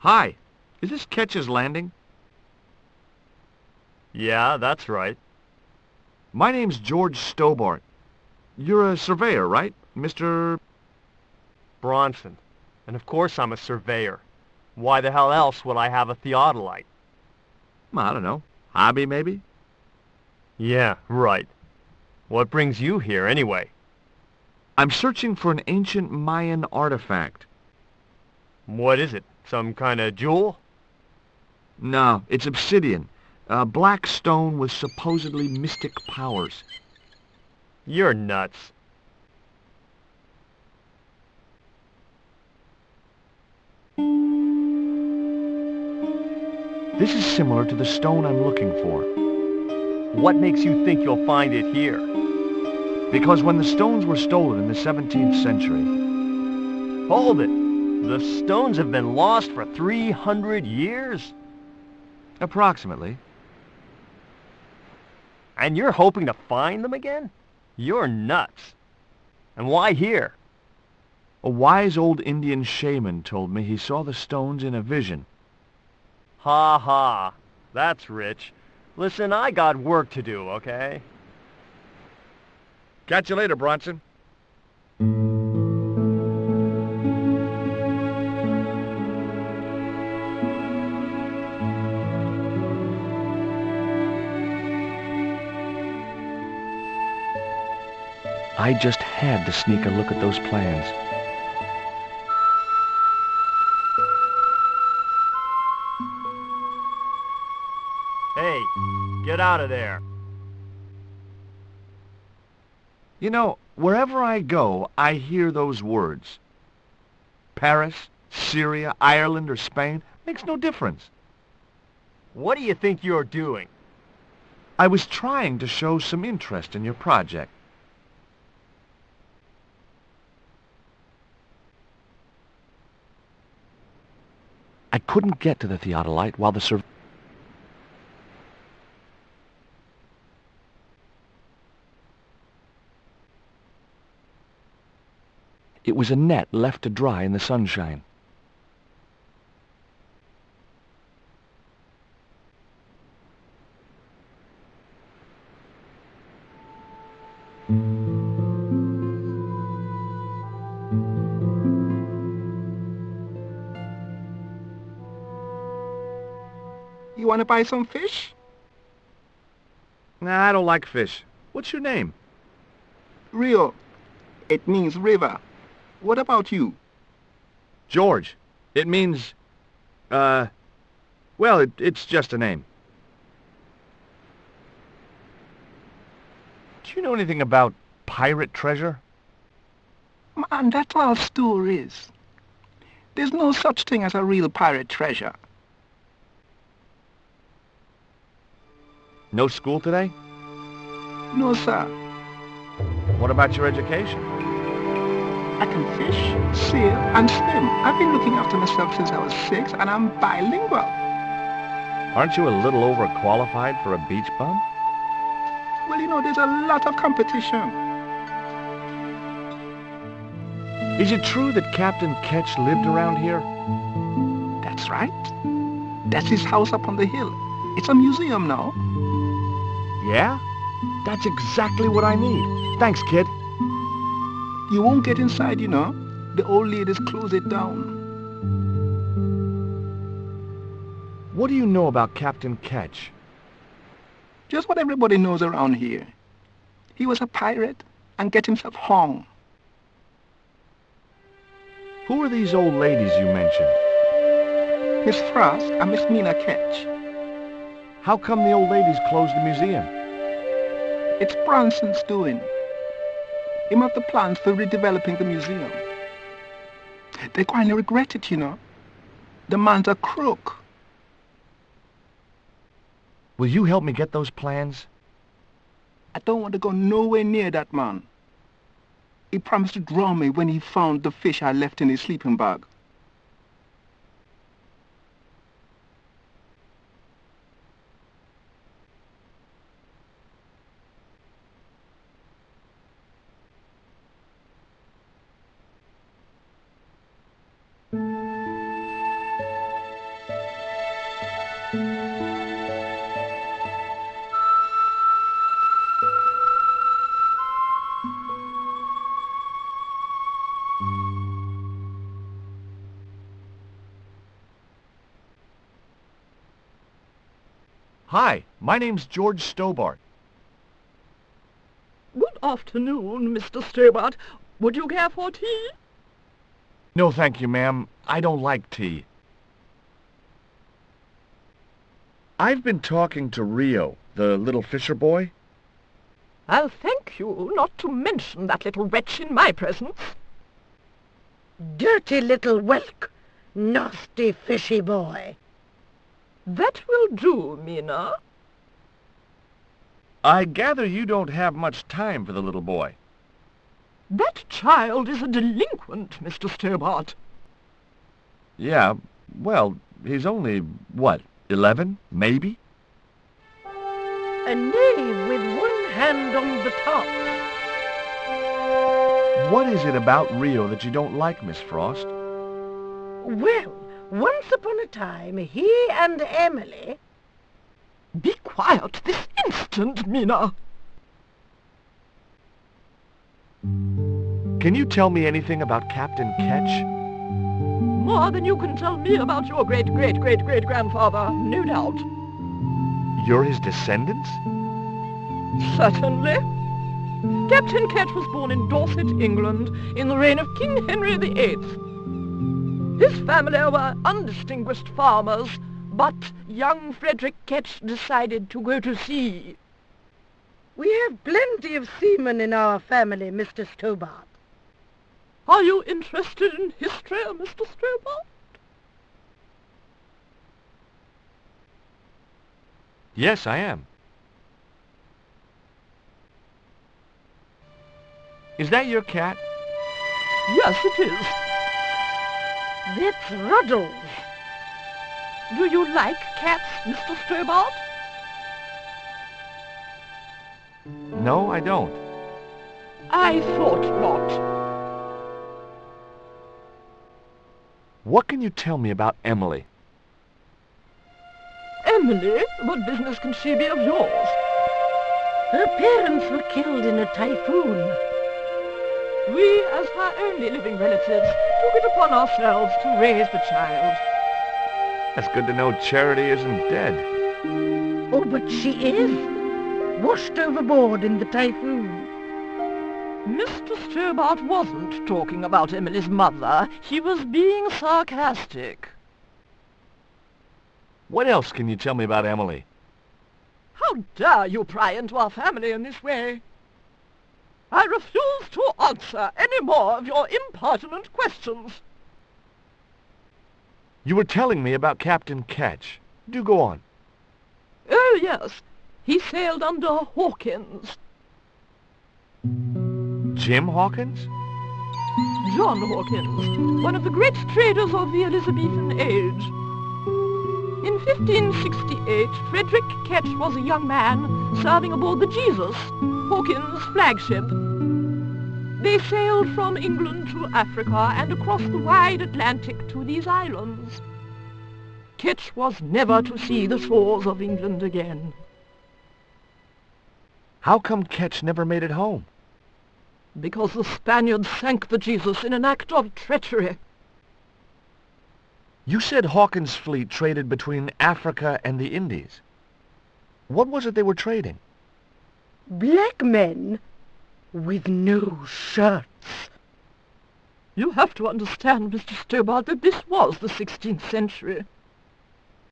Hi, is this Ketch's Landing? Yeah, that's right. My name's George Stobart. You're a surveyor, right, Mr. Bronson. And of course I'm a surveyor. Why the hell else would I have a theodolite? I don't know, hobby maybe? Yeah, right. What brings you here, anyway? I'm searching for an ancient Mayan artifact. What is it? Some kind of jewel? No, it's obsidian. A black stone with supposedly mystic powers. You're nuts. This is similar to the stone I'm looking for. What makes you think you'll find it here? Because when the stones were stolen in the 17th century... Hold it! The stones have been lost for 300 years? Approximately. And you're hoping to find them again? You're nuts. And why here? A wise old Indian shaman told me he saw the stones in a vision. Ha ha. That's rich. Listen, I got work to do, okay? Catch you later, Bronson. I just had to sneak a look at those plans. Hey, get out of there. You know, wherever I go, I hear those words. Paris, Syria, Ireland, or Spain, makes no difference. What do you think you're doing? I was trying to show some interest in your project. I couldn't get to the theodolite while the surveyor... It was a net left to dry in the sunshine. You want to buy some fish? Nah, I don't like fish. What's your name? Rio. It means river. What about you? George. It means... well, it's just a name. Do you know anything about pirate treasure? Man, that's all stories. There's no such thing as a real pirate treasure. No school today? No, sir. What about your education? I can fish, sail, and swim. I've been looking after myself since I was 6, and I'm bilingual. Aren't you a little overqualified for a beach bum? Well, you know, there's a lot of competition. Is it true that Captain Ketch lived around here? That's right. That's his house up on the hill. It's a museum now. Yeah? That's exactly what I need. Thanks, kid. You won't get inside, you know. The old ladies close it down. What do you know about Captain Ketch? Just what everybody knows around here. He was a pirate and get himself hung. Who are these old ladies you mentioned? Miss Frost and Miss Mina Ketch. How come the old ladies closed the museum? It's Bronson's doing. Him have the plans for redeveloping the museum. They kind of regret it, you know. The man's a crook. Will you help me get those plans? I don't want to go nowhere near that man. He promised to draw me when he found the fish I left in his sleeping bag. Hi, my name's George Stobart. Good afternoon, Mr. Stobart. Would you care for tea? No, thank you, ma'am. I don't like tea. I've been talking to Rio, the little fisher boy. I'll thank you not to mention that little wretch in my presence. Dirty little whelk, nasty fishy boy. That will do, Mina. I gather you don't have much time for the little boy. That child is a delinquent, Mr. Stobart. Yeah, well, he's only, what, 11, maybe? A knave with one hand on the top. What is it about Rio that you don't like, Miss Frost? Well, once upon a time, he and Emily... Be quiet this instant, Mina. Can you tell me anything about Captain Ketch? More than you can tell me about your great-great-great-great-grandfather, no doubt. You're his descendants? Certainly. Captain Ketch was born in Dorset, England, in the reign of King Henry VIII. His family were undistinguished farmers, but young Frederick Ketch decided to go to sea. We have plenty of seamen in our family, Mr. Stobart. Are you interested in history, Mr. Stobart? Yes, I am. Is that your cat? Yes, it is. That's Ruddles. Do you like cats, Mr. Stobart? No, I don't. I thought not. What can you tell me about Emily? Emily? What business can she be of yours? Her parents were killed in a typhoon. We, as her only living relatives, took it upon ourselves to raise the child. That's good to know Charity isn't dead. Oh, but she is. Washed overboard in the typhoon. Mr. Stobart wasn't talking about Emily's mother. He was being sarcastic. What else can you tell me about Emily? How dare you pry into our family in this way? I refuse to answer any more of your impertinent questions. You were telling me about Captain Ketch. Do go on. Oh, yes. He sailed under Hawkins. Jim Hawkins? John Hawkins, one of the great traders of the Elizabethan age. In 1568, Frederick Ketch was a young man serving aboard the Jesus, Hawkins' flagship. They sailed from England to Africa and across the wide Atlantic to these islands. Ketch was never to see the shores of England again. How come Ketch never made it home? Because the Spaniards sank the Jesus in an act of treachery. You said Hawkins' fleet traded between Africa and the Indies. What was it they were trading? Black men with no shirts. You have to understand, Mr. Stobart, that this was the 16th century.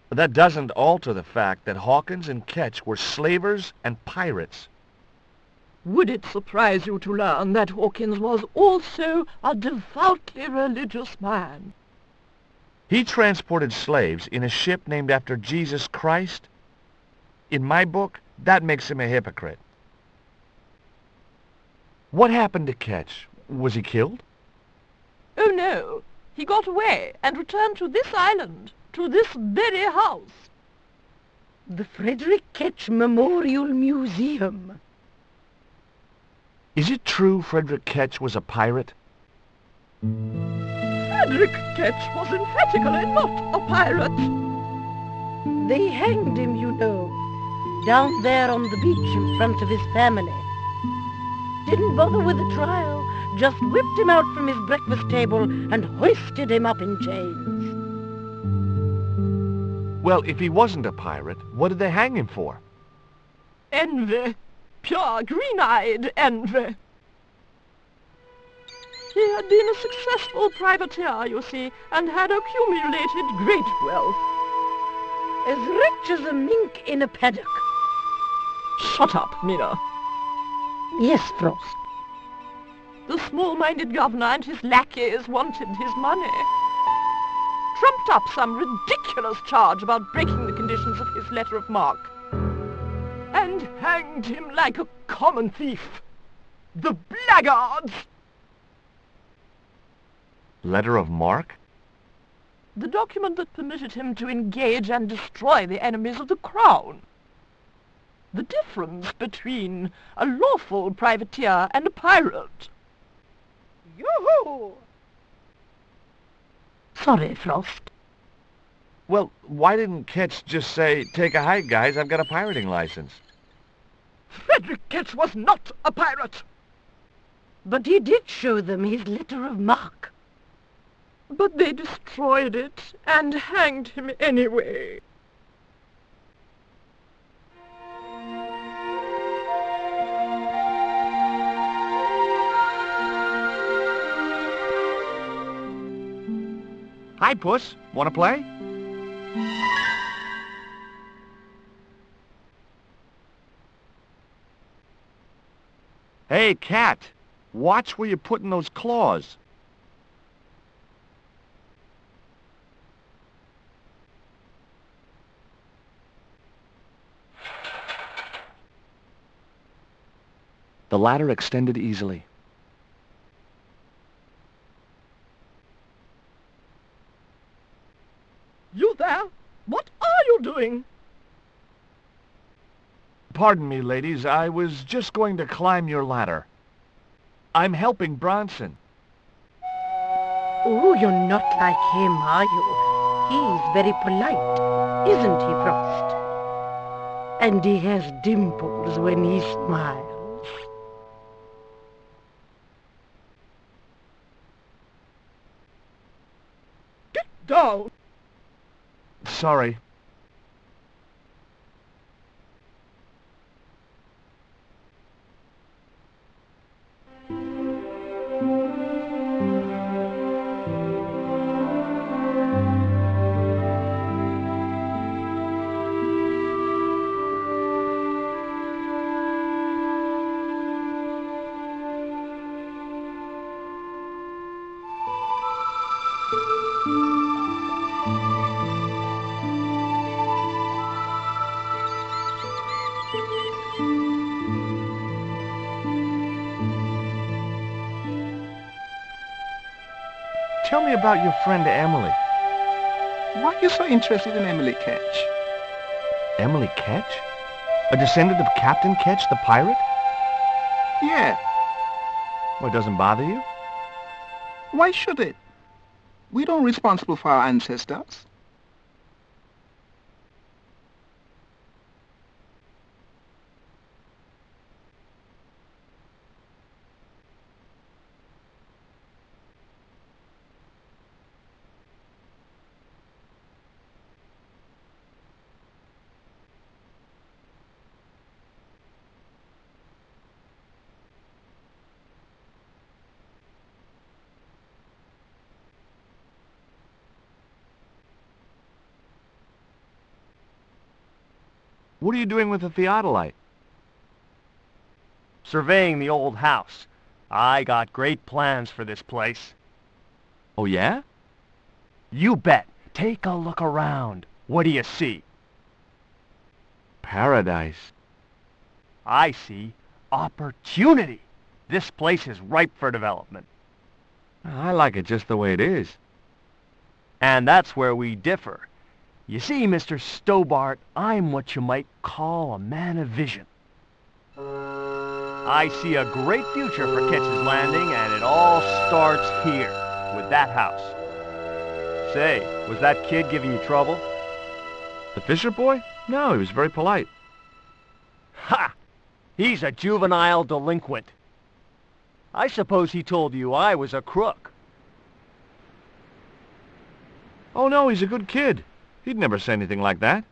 But that doesn't alter the fact that Hawkins and Ketch were slavers and pirates. Would it surprise you to learn that Hawkins was also a devoutly religious man? He transported slaves in a ship named after Jesus Christ. In my book, that makes him a hypocrite. What happened to Ketch? Was he killed? Oh, no. He got away and returned to this island, to this very house. The Frederick Ketch Memorial Museum. Is it true Frederick Ketch was a pirate? Frederick Ketch was emphatically not a pirate. They hanged him, you know, down there on the beach in front of his family. Didn't bother with the trial, just whipped him out from his breakfast table and hoisted him up in chains. Well, if he wasn't a pirate, what did they hang him for? Envy. Pure green-eyed envy. He had been a successful privateer, you see, and had accumulated great wealth. As rich as a mink in a paddock. Shut up, Mina. Yes, Frost. The small-minded governor and his lackeys wanted his money. Trumped up some ridiculous charge about breaking the conditions of his letter of marque. And hanged him like a common thief. The blackguards! Letter of marque? The document that permitted him to engage and destroy the enemies of the crown. The difference between a lawful privateer and a pirate. Yoo-hoo! Sorry, Frost. Well, why didn't Ketch just say, take a hike, guys, I've got a pirating license? Frederick Ketch was not a pirate! But he did show them his letter of marque. But they destroyed it and hanged him anyway. Hi, Puss. Want to play? Hey, Cat. Watch where you're putting those claws. The ladder extended easily. You there? What are you doing? Pardon me, ladies. I was just going to climb your ladder. I'm helping Bronson. Oh, you're not like him, are you? He's very polite, isn't he, Frost? And he has dimples when he smiles. Get down! Sorry. Tell me about your friend Emily. Why are you so interested in Emily Ketch? Emily Ketch? A descendant of Captain Ketch, the pirate? Yeah. Well, it doesn't bother you? Why should it? We don't responsible for our ancestors. What are you doing with the theodolite? Surveying the old house. I got great plans for this place. Oh, yeah? You bet. Take a look around. What do you see? Paradise. I see opportunity. This place is ripe for development. I like it just the way it is. And that's where we differ. You see, Mr. Stobart, I'm what you might call a man of vision. I see a great future for Ketch's Landing, and it all starts here, with that house. Say, was that kid giving you trouble? The Fisher boy? No, he was very polite. Ha! He's a juvenile delinquent. I suppose he told you I was a crook. Oh, no, he's a good kid. He'd never say anything like that.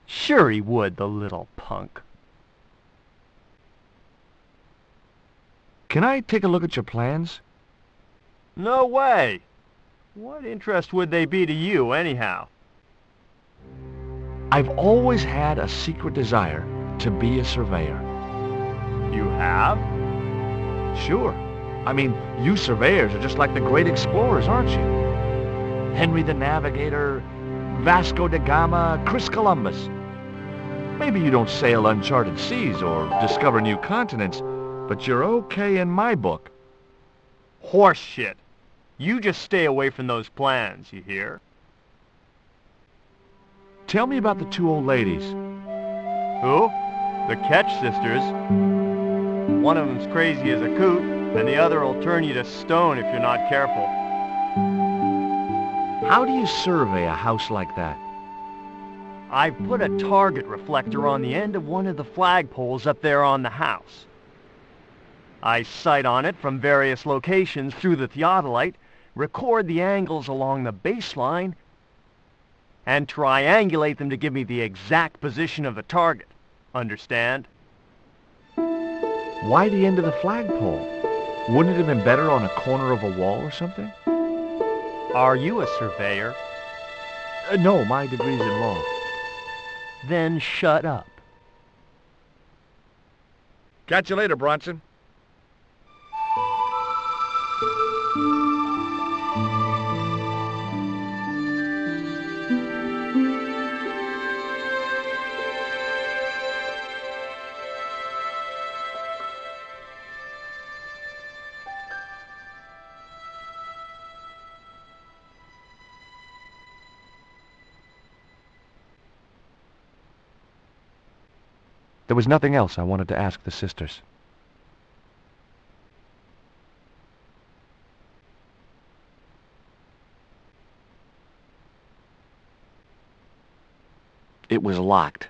Sure he would, the little punk. Can I take a look at your plans? No way! What interest would they be to you, anyhow? I've always had a secret desire to be a surveyor. You have? Sure. I mean, you surveyors are just like the great explorers, aren't you? Henry the Navigator, Vasco da Gama, Chris Columbus. Maybe you don't sail uncharted seas or discover new continents, but you're okay in my book. Horse shit. You just stay away from those plans, you hear? Tell me about the two old ladies. Who? The Ketch sisters. One of them's crazy as a coot, and the other will turn you to stone if you're not careful. How do you survey a house like that? I've put a target reflector on the end of one of the flagpoles up there on the house. I sight on it from various locations through the theodolite, record the angles along the baseline, and triangulate them to give me the exact position of the target. Understand? Why the end of the flagpole? Wouldn't it have been better on a corner of a wall or something? Are you a surveyor? No, my degree's in law. Then shut up. Catch you later, Bronson. There was nothing else I wanted to ask the sisters. It was locked.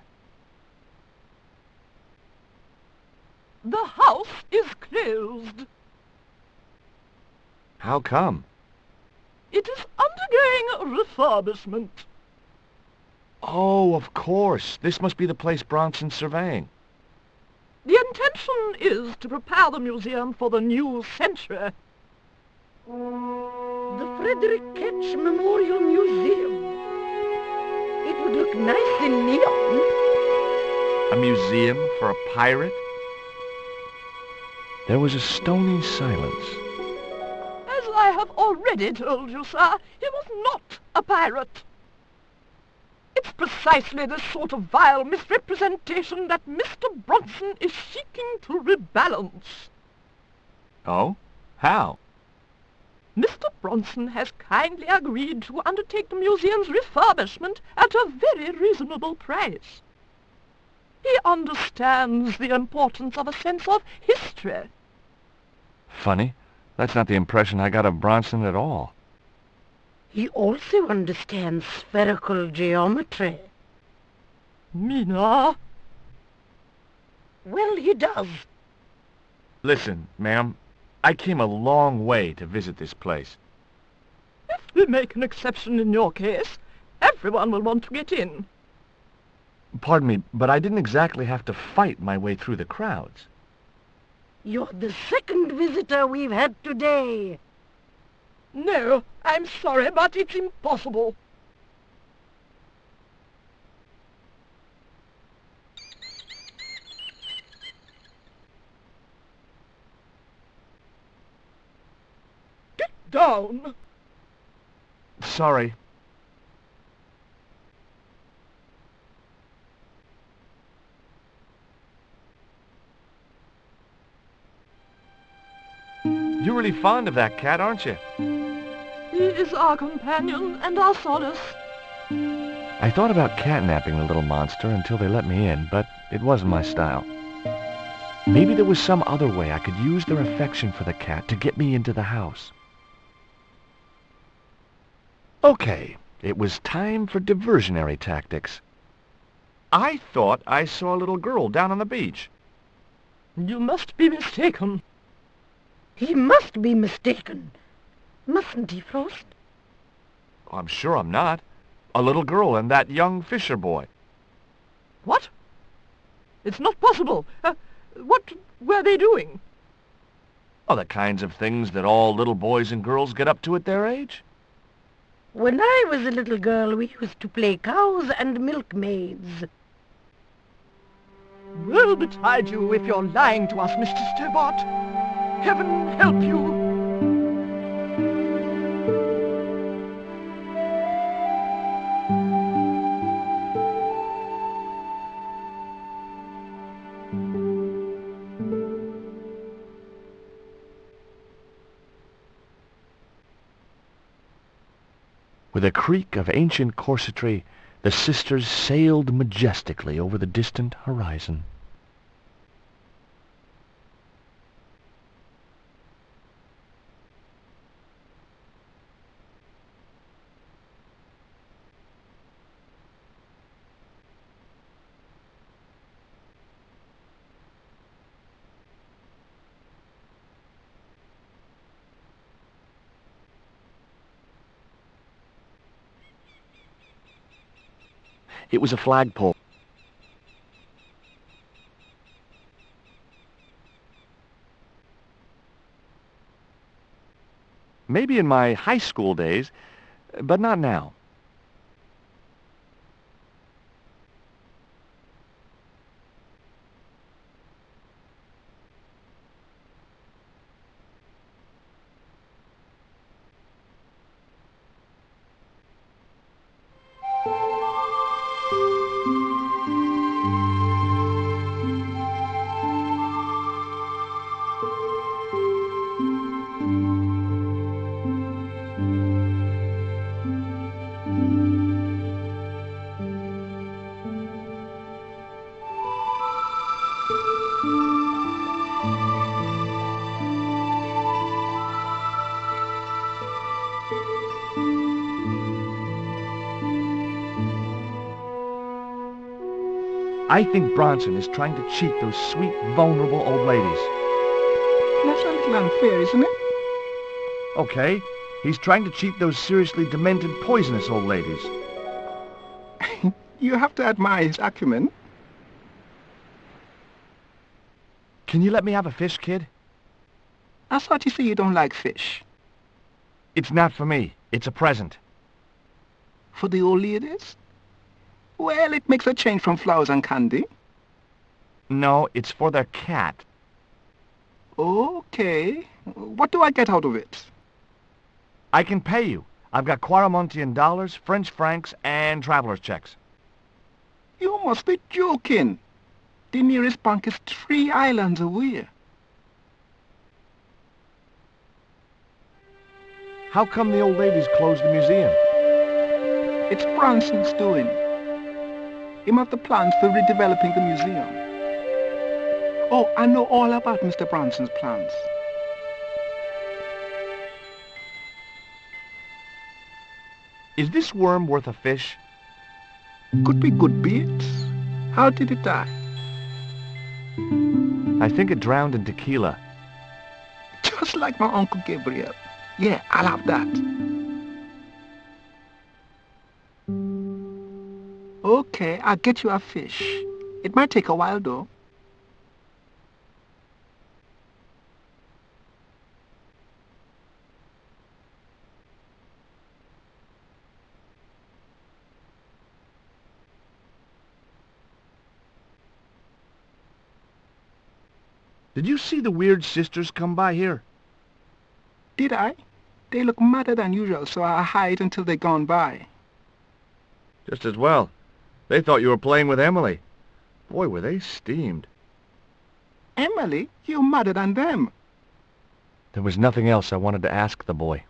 The house is closed. How come? It is undergoing refurbishment. Oh, of course. This must be the place Bronson's surveying. The intention is to prepare the museum for the new century. The Frederick Ketch Memorial Museum. It would look nice in neon. A museum for a pirate? There was a stony silence. As I have already told you, sir, he was not a pirate. It's precisely this sort of vile misrepresentation that Mr. Bronson is seeking to rebalance. Oh? How? Mr. Bronson has kindly agreed to undertake the museum's refurbishment at a very reasonable price. He understands the importance of a sense of history. Funny. That's not the impression I got of Bronson at all. He also understands spherical geometry. Mina? Well, he does. Listen, ma'am, I came a long way to visit this place. If we make an exception in your case, everyone will want to get in. Pardon me, but I didn't exactly have to fight my way through the crowds. You're the second visitor we've had today. No, I'm sorry, but it's impossible. Get down. Sorry. You're really fond of that cat, aren't you? He is our companion and our solace. I thought about catnapping the little monster until they let me in, but it wasn't my style. Maybe there was some other way I could use their affection for the cat to get me into the house. Okay, it was time for diversionary tactics. I thought I saw a little girl down on the beach. You must be mistaken. He must be mistaken. Mustn't he, Frost? I'm sure I'm not. A little girl and that young fisher boy. What? It's not possible. What were they doing? Oh, the kinds of things that all little boys and girls get up to at their age. When I was a little girl, we used to play cows and milkmaids. Woe betide you if you're lying to us, Mr. Stobart. Heaven help you. With a creak of ancient corsetry, the sisters sailed majestically over the distant horizon. It was a flagpole. Maybe in my high school days, but not now. I think Bronson is trying to cheat those sweet, vulnerable old ladies. That's a little unfair, isn't it? Okay, he's trying to cheat those seriously demented, poisonous old ladies. You have to admire his acumen. Can you let me have a fish, kid? I thought you say you don't like fish. It's not for me. It's a present. For the old ladies? Well, it makes a change from flowers and candy. No, it's for their cat. Okay. What do I get out of it? I can pay you. I've got Quaramontian dollars, French francs, and traveler's checks. You must be joking. The nearest bank is 3 islands away. How come the old ladies closed the museum? It's Bronson's doing. Him have the plans for redeveloping the museum. Oh, I know all about Mr. Bronson's plans. Is this worm worth a fish? Could be good bait. How did it die? I think it drowned in tequila. Just like my Uncle Gabriel. Yeah, I'll have that. Okay, I'll get you a fish. It might take a while, though. Did you see the weird sisters come by here? Did I? They look madder than usual, so I hide until they're gone by. Just as well. They thought you were playing with Emily. Boy, were they steamed. Emily, you're madder than them. There was nothing else I wanted to ask the boy.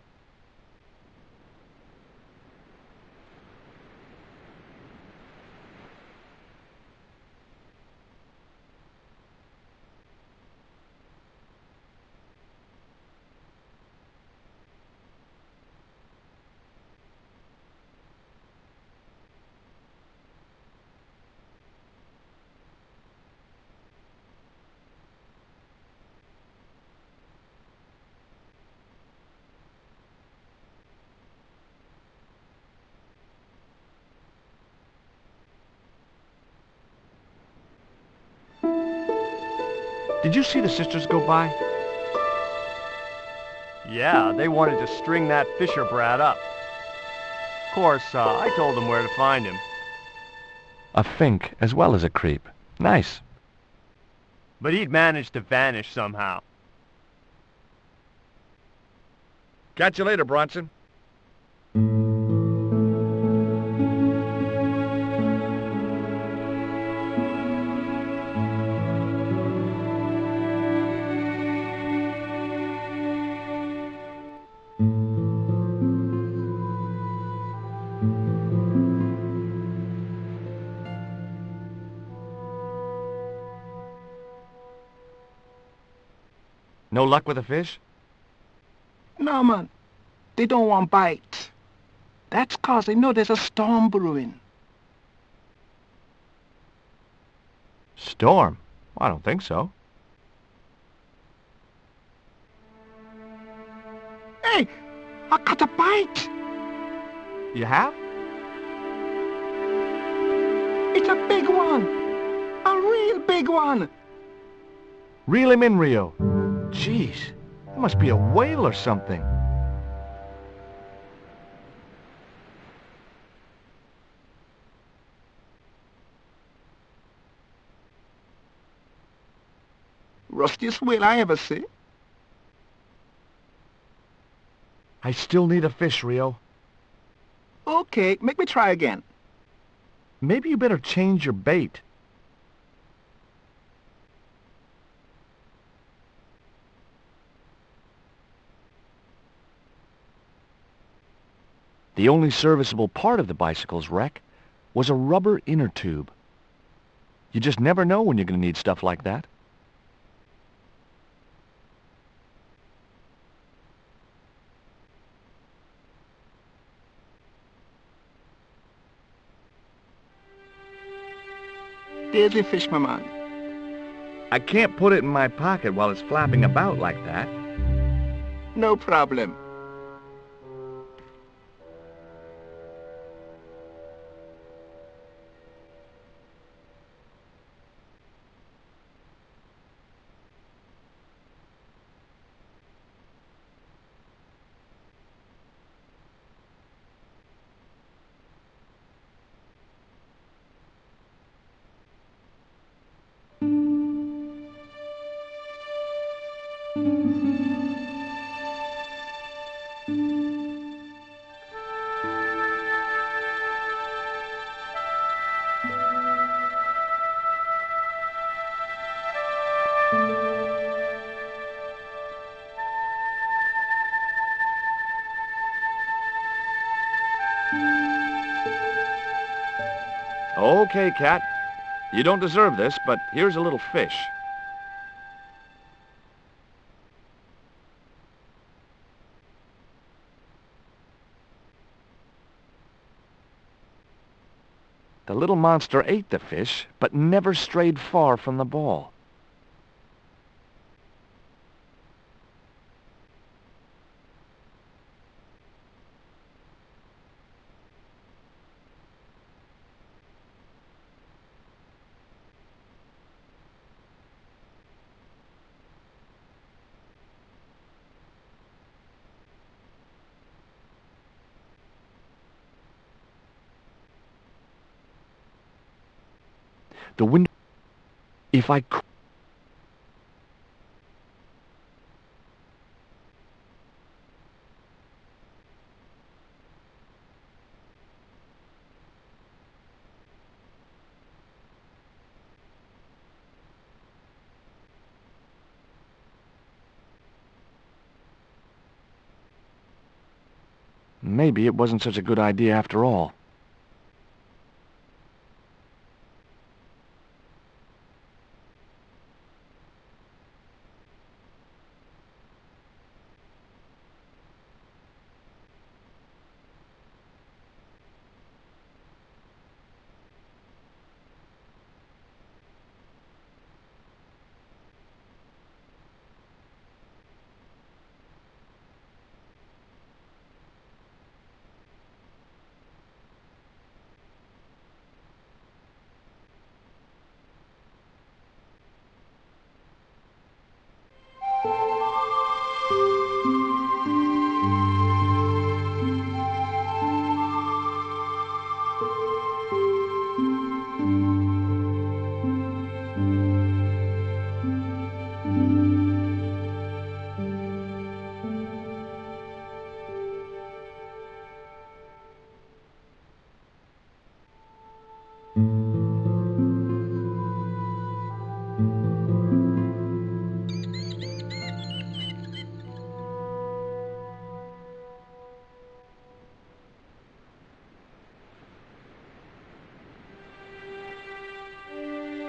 Did you see the sisters go by? Yeah, they wanted to string that Fisher brat up. Of course, I told them where to find him. A fink as well as a creep. Nice. But he'd managed to vanish somehow. Catch you later, Bronson. No luck with the fish? No, man. They don't want bite. That's 'cause they know there's a storm brewing. Storm? I don't think so. Hey, I caught a bite. You have? It's a big one. A real big one. Reel him in, Rio. Jeez, it must be a whale or something. Rustiest whale I ever see. I still need a fish, Rio. Okay, make me try again. Maybe you better change your bait. The only serviceable part of the bicycle's wreck was a rubber inner tube. You just never know when you're going to need stuff like that. There's your fish, my man. I can't put it in my pocket while it's flapping about like that. No problem. Okay, Cat. You don't deserve this, but here's a little fish. The little monster ate the fish, but never strayed far from the ball. The window... If I... Maybe it wasn't such a good idea after all.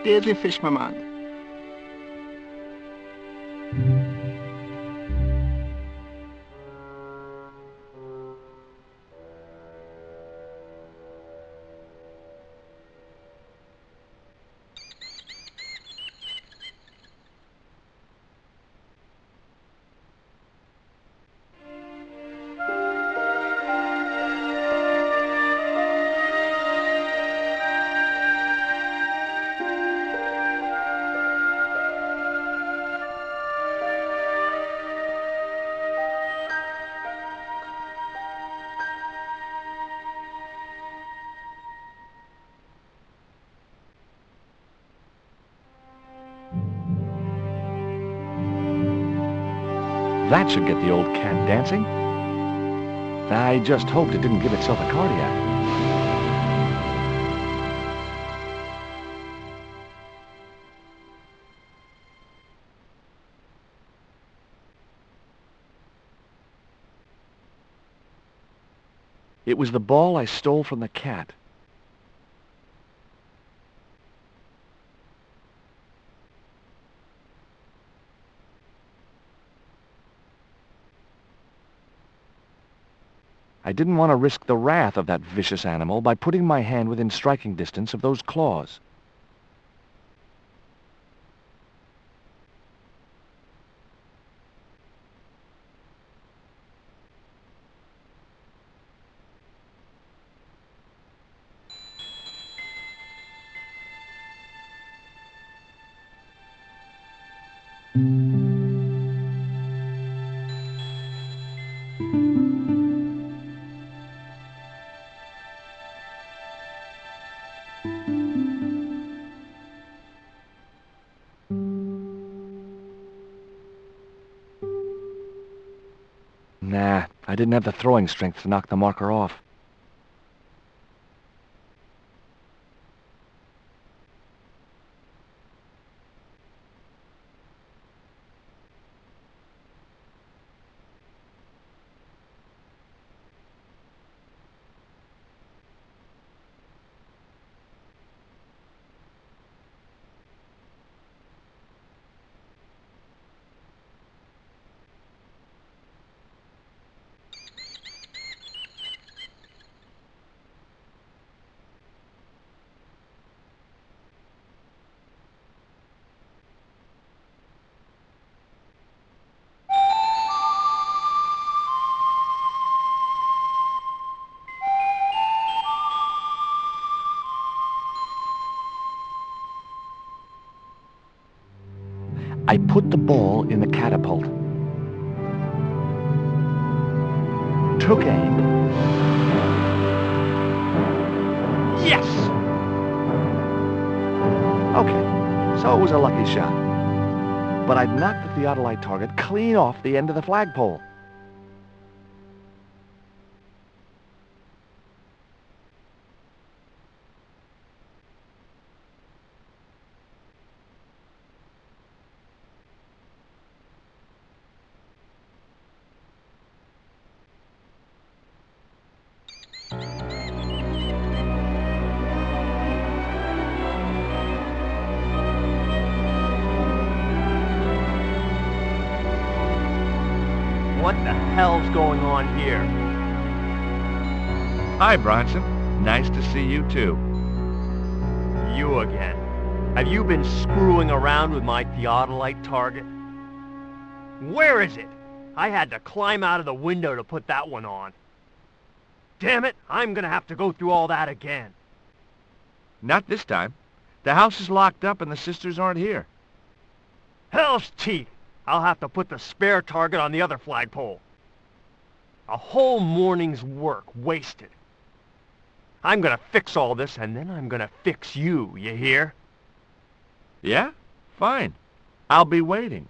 Daisy fish, my man. That should get the old cat dancing. I just hoped it didn't give itself a cardiac. It was the ball I stole from the cat. I didn't want to risk the wrath of that vicious animal by putting my hand within striking distance of those claws. Nah, I didn't have the throwing strength to knock the marker off. I put the ball in the catapult. Took aim. Yes! Okay, so it was a lucky shot. But I'd knocked the theodolite target clean off the end of the flagpole. What the hell's going on here? Hi, Bronson. Nice to see you, too. You again. Have you been screwing around with my theodolite target? Where is it? I had to climb out of the window to put that one on. Damn it, I'm gonna have to go through all that again. Not this time. The house is locked up and the sisters aren't here. Hell's teeth! I'll have to put the spare target on the other flagpole. A whole morning's work wasted. I'm gonna fix all this, and then I'm gonna fix you, you hear? Yeah? Fine. I'll be waiting.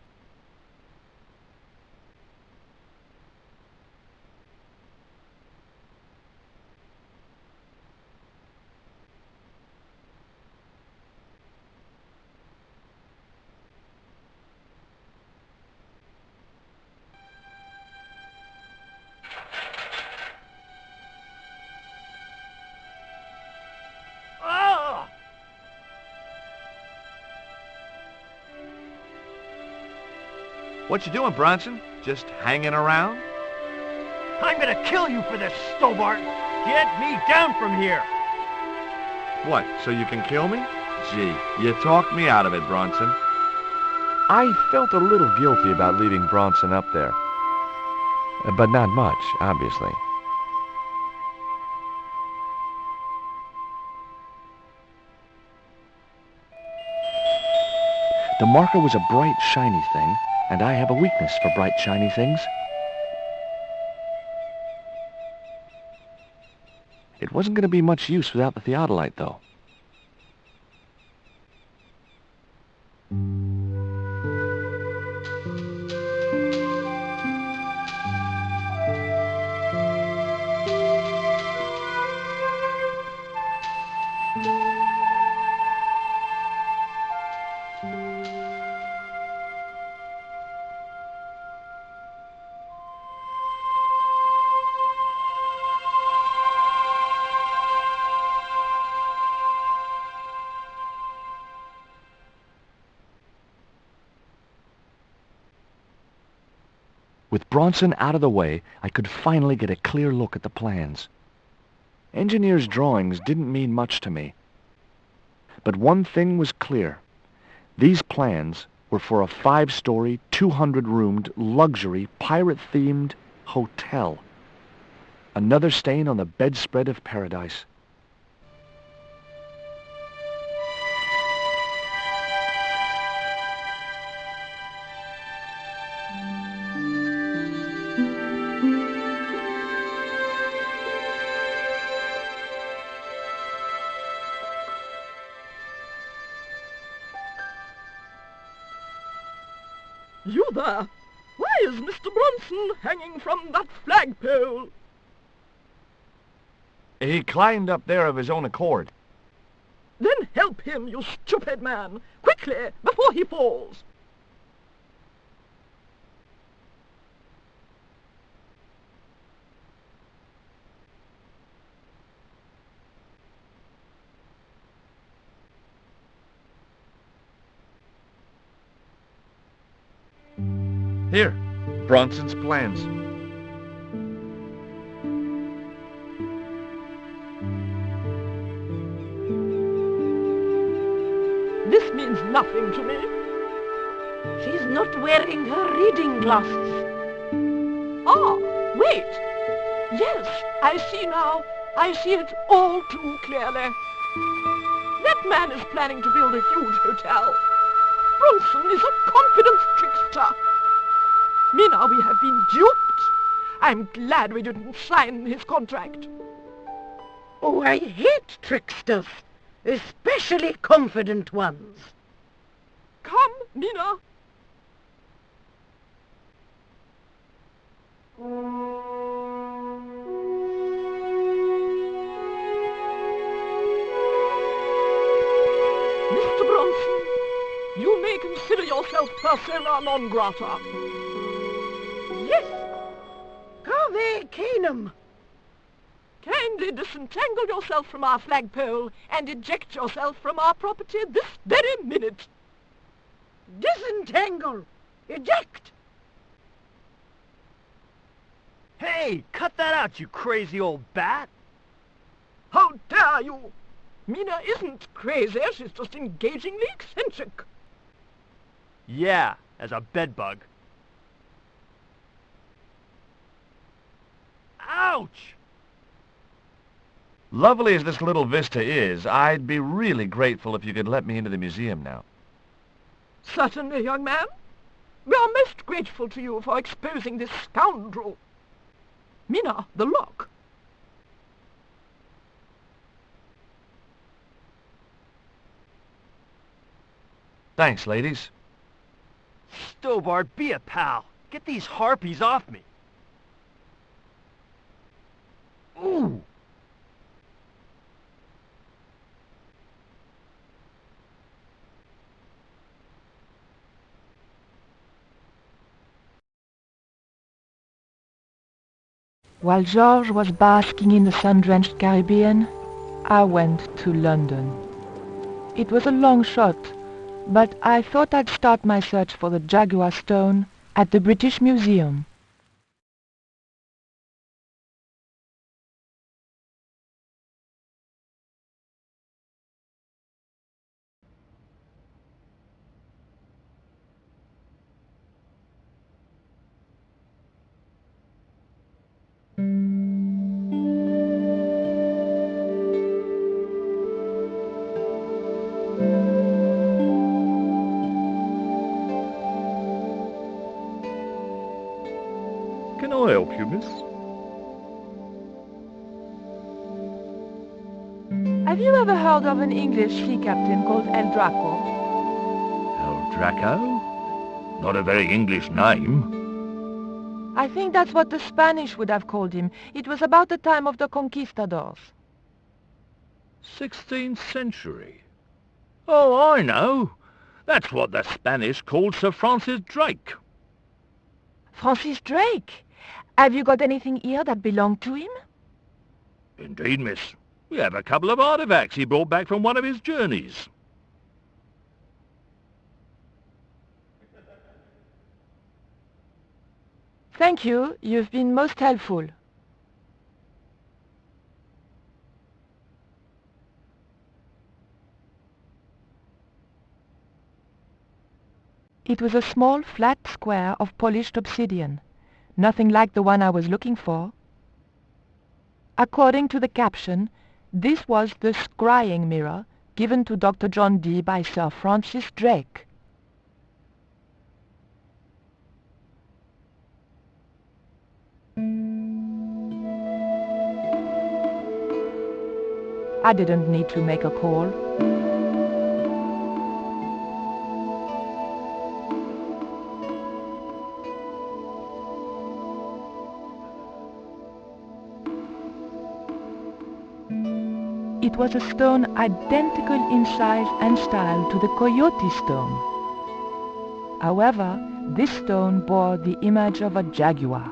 What you doing, Bronson? Just hanging around? I'm gonna kill you for this, Stobart! Get me down from here! What, so you can kill me? Gee, you talked me out of it, Bronson. I felt a little guilty about leaving Bronson up there. But not much, obviously. The marker was a bright, shiny thing, and I have a weakness for bright, shiny things. It wasn't going to be much use without the theodolite, though. With Bronson out of the way, I could finally get a clear look at the plans. Engineers' drawings didn't mean much to me. But one thing was clear. These plans were for a 5-story, 200-roomed, luxury, pirate-themed hotel. Another stain on the bedspread of paradise. You there! Why is Mr. Bronson hanging from that flagpole? He climbed up there of his own accord. Then help him, you stupid man! Quickly, before he falls! Here, Bronson's plans. This means nothing to me. She's not wearing her reading glasses. Ah, wait. Yes, I see now. I see it all too clearly. That man is planning to build a huge hotel. Bronson is a confidence trickster. Mina, we have been duped. I'm glad we didn't sign his contract. Oh, I hate tricksters, especially confident ones. Come, Mina. Mr. Bronson, you may consider yourself persona non grata. Yes, Cave Canum. Kindly disentangle yourself from our flagpole and eject yourself from our property this very minute. Disentangle. Eject. Hey, cut that out, you crazy old bat! How dare you! Mina isn't crazy, she's just engagingly eccentric. Yeah, as a bedbug. Ouch! Lovely as this little vista is, I'd be really grateful if you could let me into the museum now. Certainly, young man. We are most grateful to you for exposing this scoundrel. Mina, the lock. Thanks, ladies. Stobart, be a pal. Get these harpies off me. Ooh! While George was basking in the sun-drenched Caribbean, I went to London. It was a long shot, but I thought I'd start my search for the Jaguar Stone at the British Museum. Can I help you, miss? Have you ever heard of an English sea captain called El Draco? El Draco? Not a very English name. I think that's what the Spanish would have called him. It was about the time of the conquistadors. 16th century. Oh, I know. That's what the Spanish called Sir Francis Drake. Francis Drake? Have you got anything here that belonged to him? Indeed, miss. We have a couple of artifacts he brought back from one of his journeys. Thank you. You've been most helpful. It was a small, flat square of polished obsidian. Nothing like the one I was looking for. According to the caption, this was the scrying mirror given to Dr. John Dee by Sir Francis Drake. I didn't need to make a call. It was a stone identical in size and style to the coyote stone. However, this stone bore the image of a jaguar.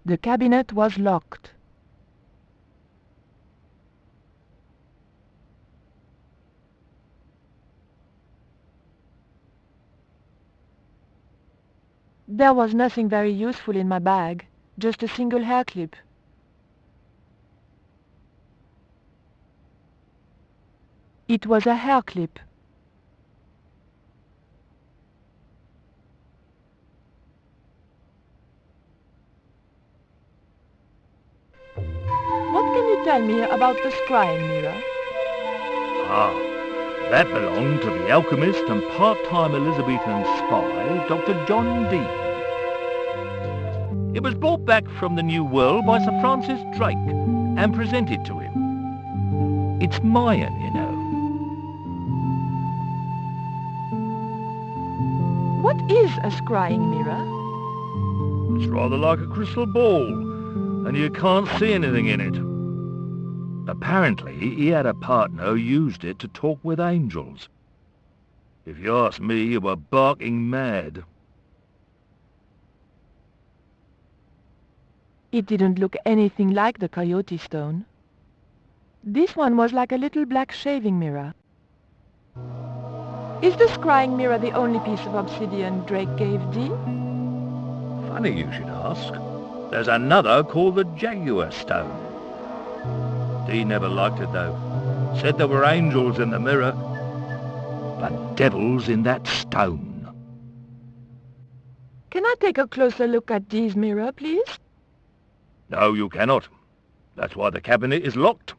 The cabinet was locked. There was nothing very useful in my bag, just a single hair clip. It was a hair clip. What can you tell me about the scrying mirror? Ah, that belonged to the alchemist and part-time Elizabethan spy, Dr. John Dee. It was brought back from the New World by Sir Francis Drake and presented to him. It's Mayan, you know. What is a scrying mirror? It's rather like a crystal ball, and you can't see anything in it. Apparently, he had a partner who used it to talk with angels. If you ask me, you were barking mad. It didn't look anything like the coyote stone. This one was like a little black shaving mirror. Is the scrying mirror the only piece of obsidian Drake gave Dee? Funny you should ask. There's another called the Jaguar Stone. Dee never liked it though. Said there were angels in the mirror, but devils in that stone. Can I take a closer look at Dee's mirror, please? No, you cannot. That's why the cabinet is locked.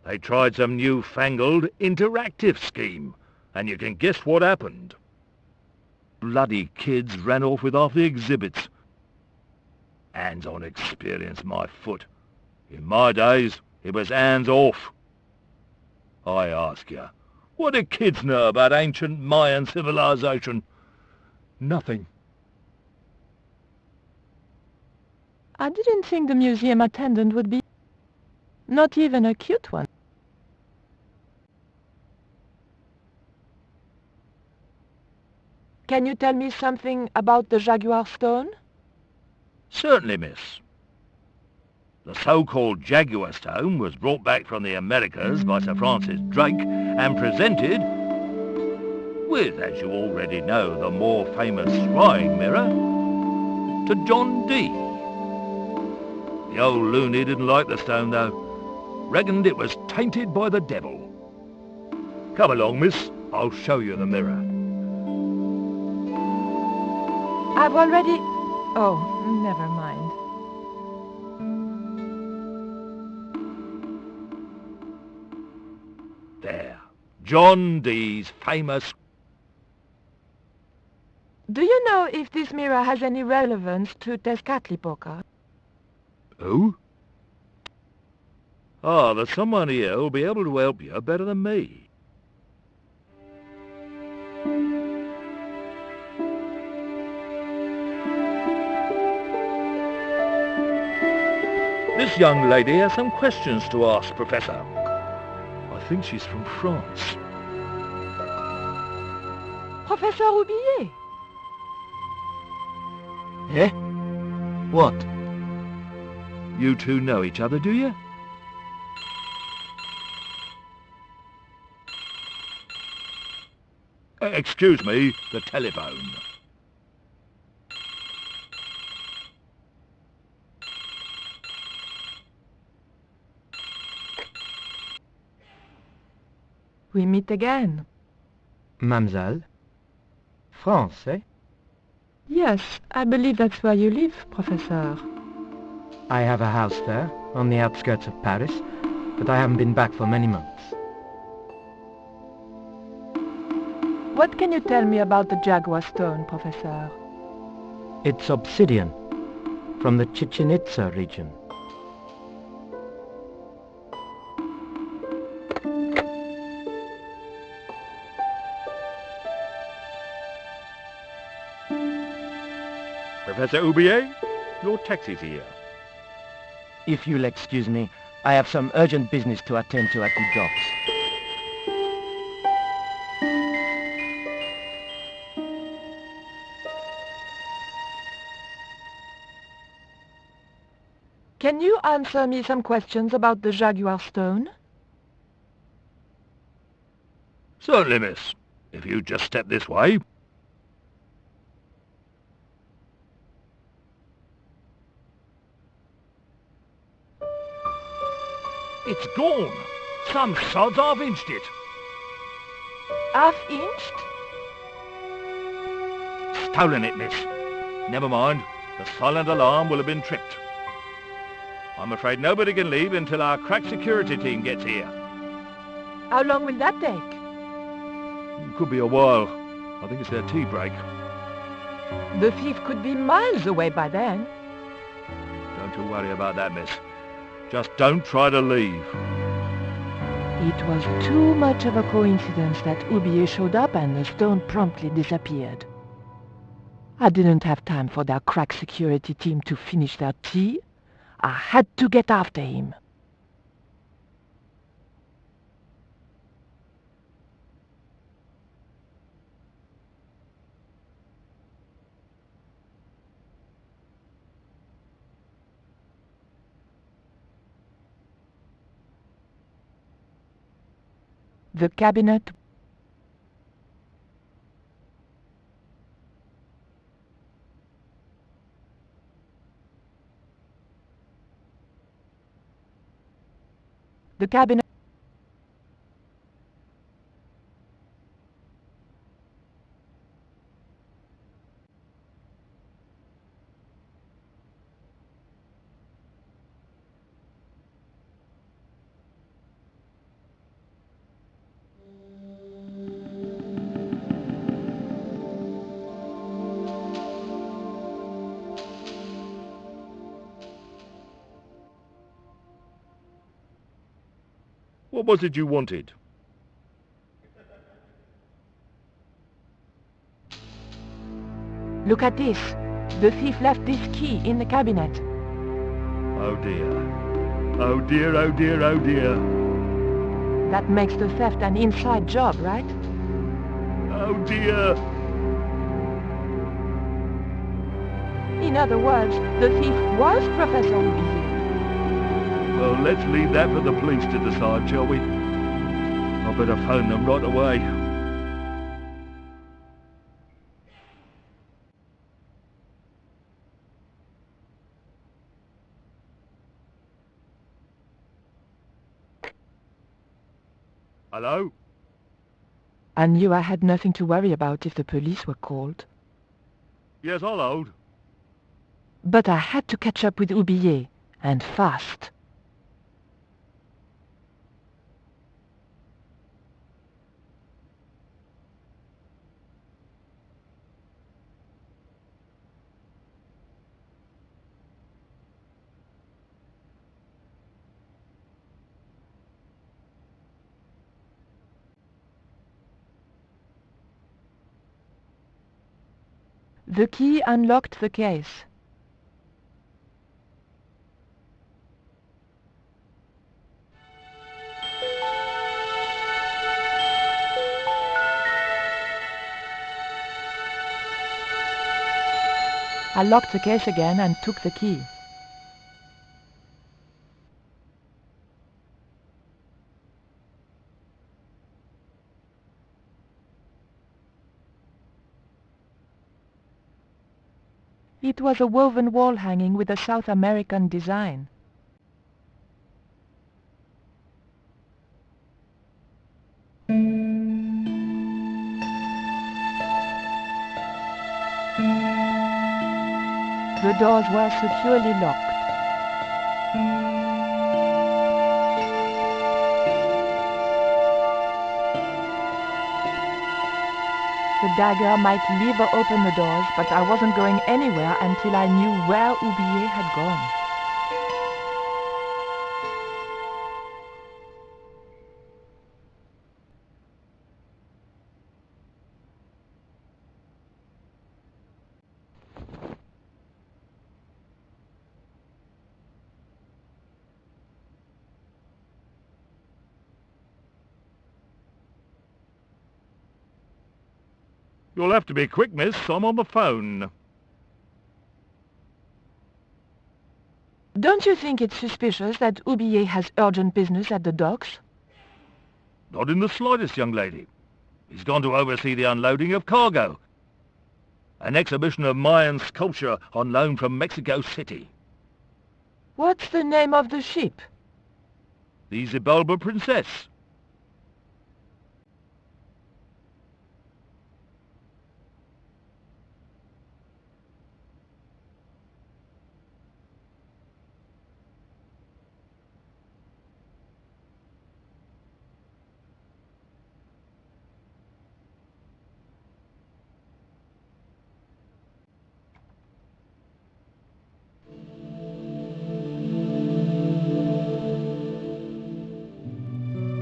They tried some newfangled interactive scheme, and you can guess what happened. Bloody kids ran off with half the exhibits. Hands-on experience, my foot. In my days, it was hands off. I ask you, what do kids know about ancient Mayan civilization? Nothing. I didn't think the museum attendant would be... not even a cute one. Can you tell me something about the Jaguar stone? Certainly, miss. The so-called Jaguar stone was brought back from the Americas by Sir Francis Drake and presented with, as you already know, the more famous scrying mirror to John Dee. The old loony didn't like the stone, though. Reckoned it was tainted by the devil. Come along, miss. I'll show you the mirror. I've already... Oh, never mind. There. John Dee's famous... Do you know if this mirror has any relevance to Tezcatlipoca? Who? Ah, there's someone here who'll be able to help you better than me. This young lady has some questions to ask, Professor. I think she's from France. Professor Roubillier. Eh? What? You two know each other, do you? Excuse me, the telephone. We meet again. Mademoiselle? France, eh? Yes, I believe that's where you live, Professor. I have a house there, on the outskirts of Paris, but I haven't been back for many months. What can you tell me about the Jaguar stone, Professor? It's obsidian, from the Chichen Itza region. Professor Roubillier, your taxi's here. If you'll excuse me, I have some urgent business to attend to at the docks. Can you answer me some questions about the Jaguar stone? Certainly, miss. If you just step this way. It's gone. Some sods half-inched it. Half-inched? Stolen it, miss. Never mind. The silent alarm will have been tripped. I'm afraid nobody can leave until our crack security team gets here. How long will that take? Could be a while. I think it's their tea break. The thief could be miles away by then. Don't you worry about that, miss. Just don't try to leave. It was too much of a coincidence that Roubillier showed up and the stone promptly disappeared. I didn't have time for their crack security team to finish their tea. I had to get after him. The cabinet. The cabinet. What was it you wanted? Look at this. The thief left this key in the cabinet. Oh dear. Oh dear, oh dear, oh dear. That makes the theft an inside job, right? Oh dear. In other words, the thief was Professor Roubillier. Well, let's leave that for the police to decide, shall we? I better phone them right away. Hello? I knew I had nothing to worry about if the police were called. Yes, I'll hold. But I had to catch up with Oublier, and fast. The key unlocked the case. I locked the case again and took the key. It was a woven wall hanging with a South American design. The doors were securely locked. The dagger might lever open the doors, but I wasn't going anywhere until I knew where Oublier had gone. You'll have to be quick, miss. I'm on the phone. Don't you think it's suspicious that Oublier has urgent business at the docks? Not in the slightest, young lady. He's gone to oversee the unloading of cargo. An exhibition of Mayan sculpture on loan from Mexico City. What's the name of the ship? The Xibalba Princess.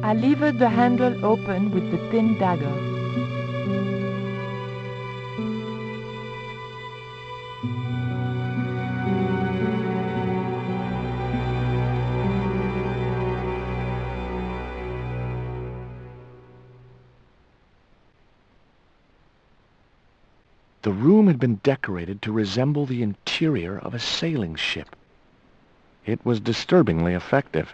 I levered the handle open with the thin dagger. The room had been decorated to resemble the interior of a sailing ship. It was disturbingly effective.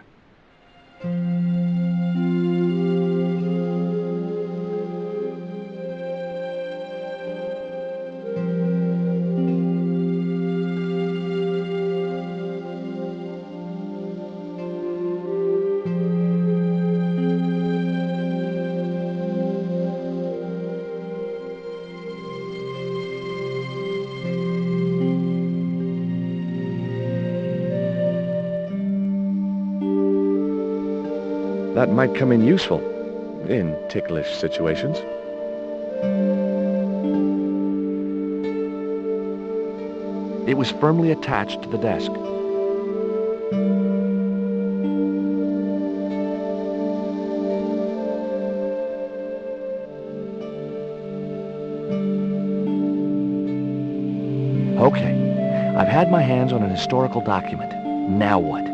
That might come in useful in ticklish situations. It was firmly attached to the desk. Okay, I've had my hands on an historical document. Now what?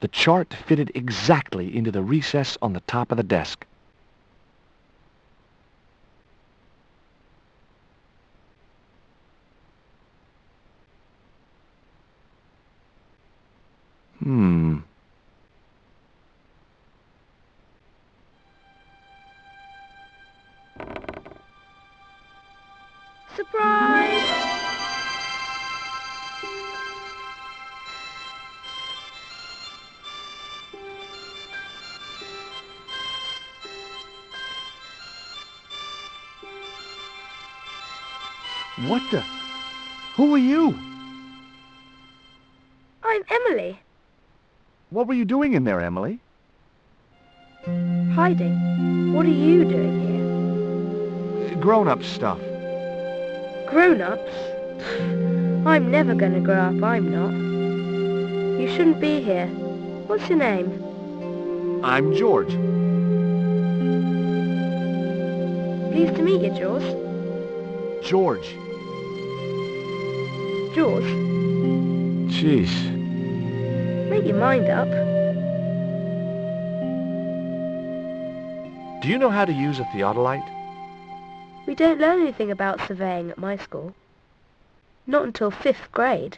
The chart fitted exactly into the recess on the top of the desk. Hmm. Surprise! What the? Who are you? I'm Emily. What were you doing in there, Emily? Hiding. What are you doing here? Grown-up stuff. Grown-ups? I'm never gonna grow up, I'm not. You shouldn't be here. What's your name? I'm George. Pleased to meet you, Jaws. George. Jaws, Jeez. make your mind up. Do you know how to use a theodolite? We don't learn anything about surveying at my school. Not until 5th grade.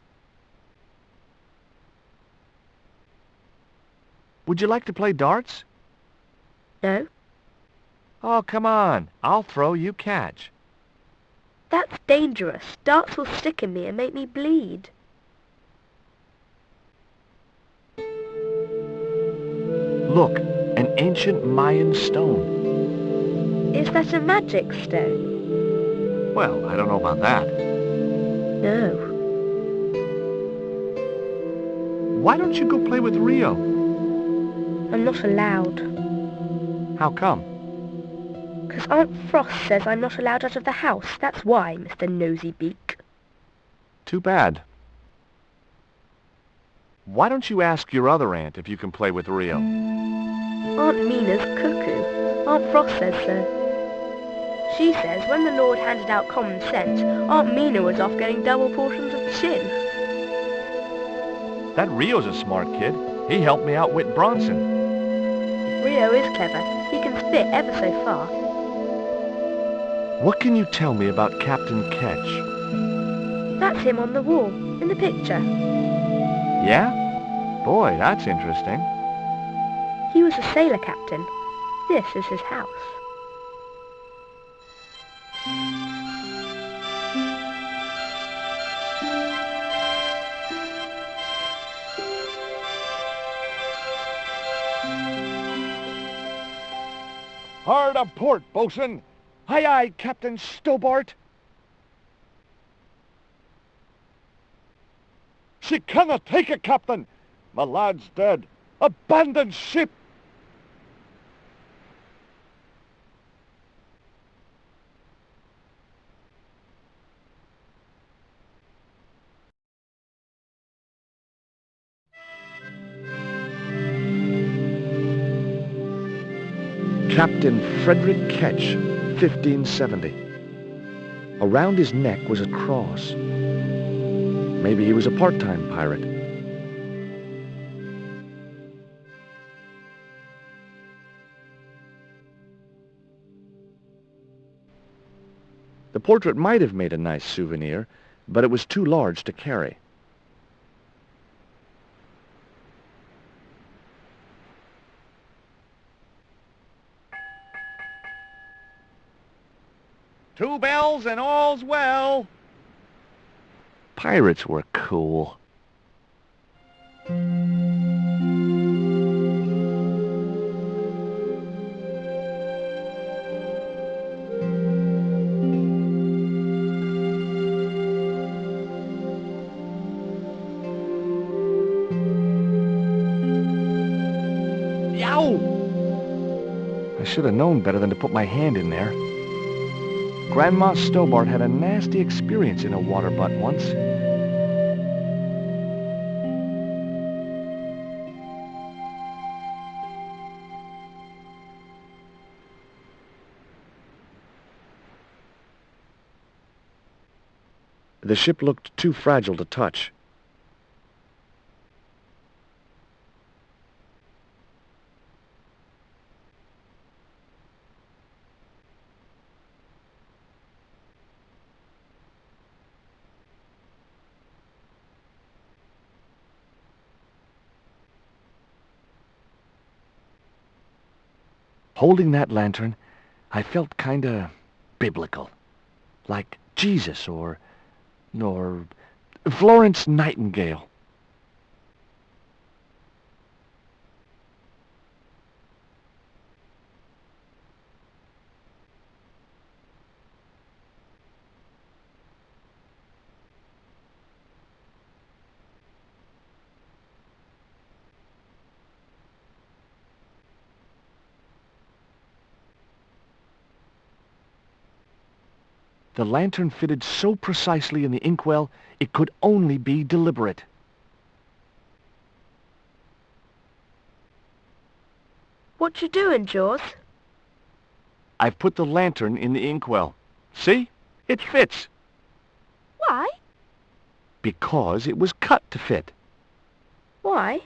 Would you like to play darts? No? Oh, come on. I'll throw, you catch. That's dangerous. Darts will stick in me and make me bleed. Look, an ancient Mayan stone. Is that a magic stone? Well, I don't know about that. No. Why don't you go play with Rio? I'm not allowed. How come? 'Cause Aunt Frost says I'm not allowed out of the house. That's why, Mr. Nosybeak. Too bad. Why don't you ask your other aunt if you can play with Rio? Aunt Mina's cuckoo. Aunt Frost says so. She says when the Lord handed out common sense, Aunt Mina was off getting double portions of chin. That Rio's a smart kid. He helped me outwit Bronson. Rio is clever. He can spit ever so far. What can you tell me about Captain Ketch? That's him on the wall, in the picture. Yeah? Boy, that's interesting. He was a sailor captain. This is his house. Hard a port, bosun. Aye, aye, Captain Stobart. She cannot take it, Captain. My lad's dead. Abandon ship. Captain Frederick Ketch, 1570. Around his neck was a cross. Maybe he was a part-time pirate. The portrait might have made a nice souvenir, but it was too large to carry. Two bells and all's well. Pirates were cool. Yow! I should have known better than to put my hand in there. Grandma Stobart had a nasty experience in a water butt once. The ship looked too fragile to touch. Holding that lantern, I felt kinda biblical. Like Jesus or Florence Nightingale. The lantern fitted so precisely in the inkwell, it could only be deliberate. What you doing, Jaws? I've put the lantern in the inkwell. See? It fits. Why? Because it was cut to fit. Why?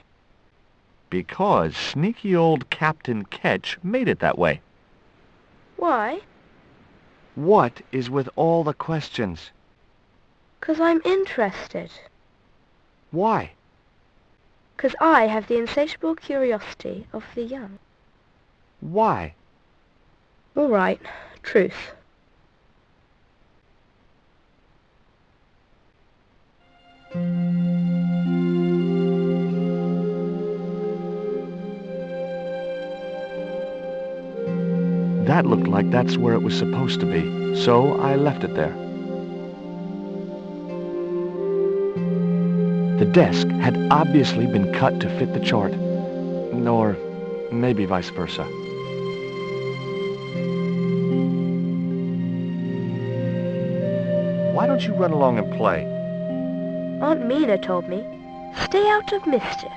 Because sneaky old Captain Ketch made it that way. Why? What is with all the questions? 'Cause I'm interested. Why? 'Cause I have the insatiable curiosity of the young. Why? All right, truth. That looked like that's where it was supposed to be, so I left it there. The desk had obviously been cut to fit the chart, or maybe vice versa. Why don't you run along and play? Aunt Mina told me, stay out of mischief.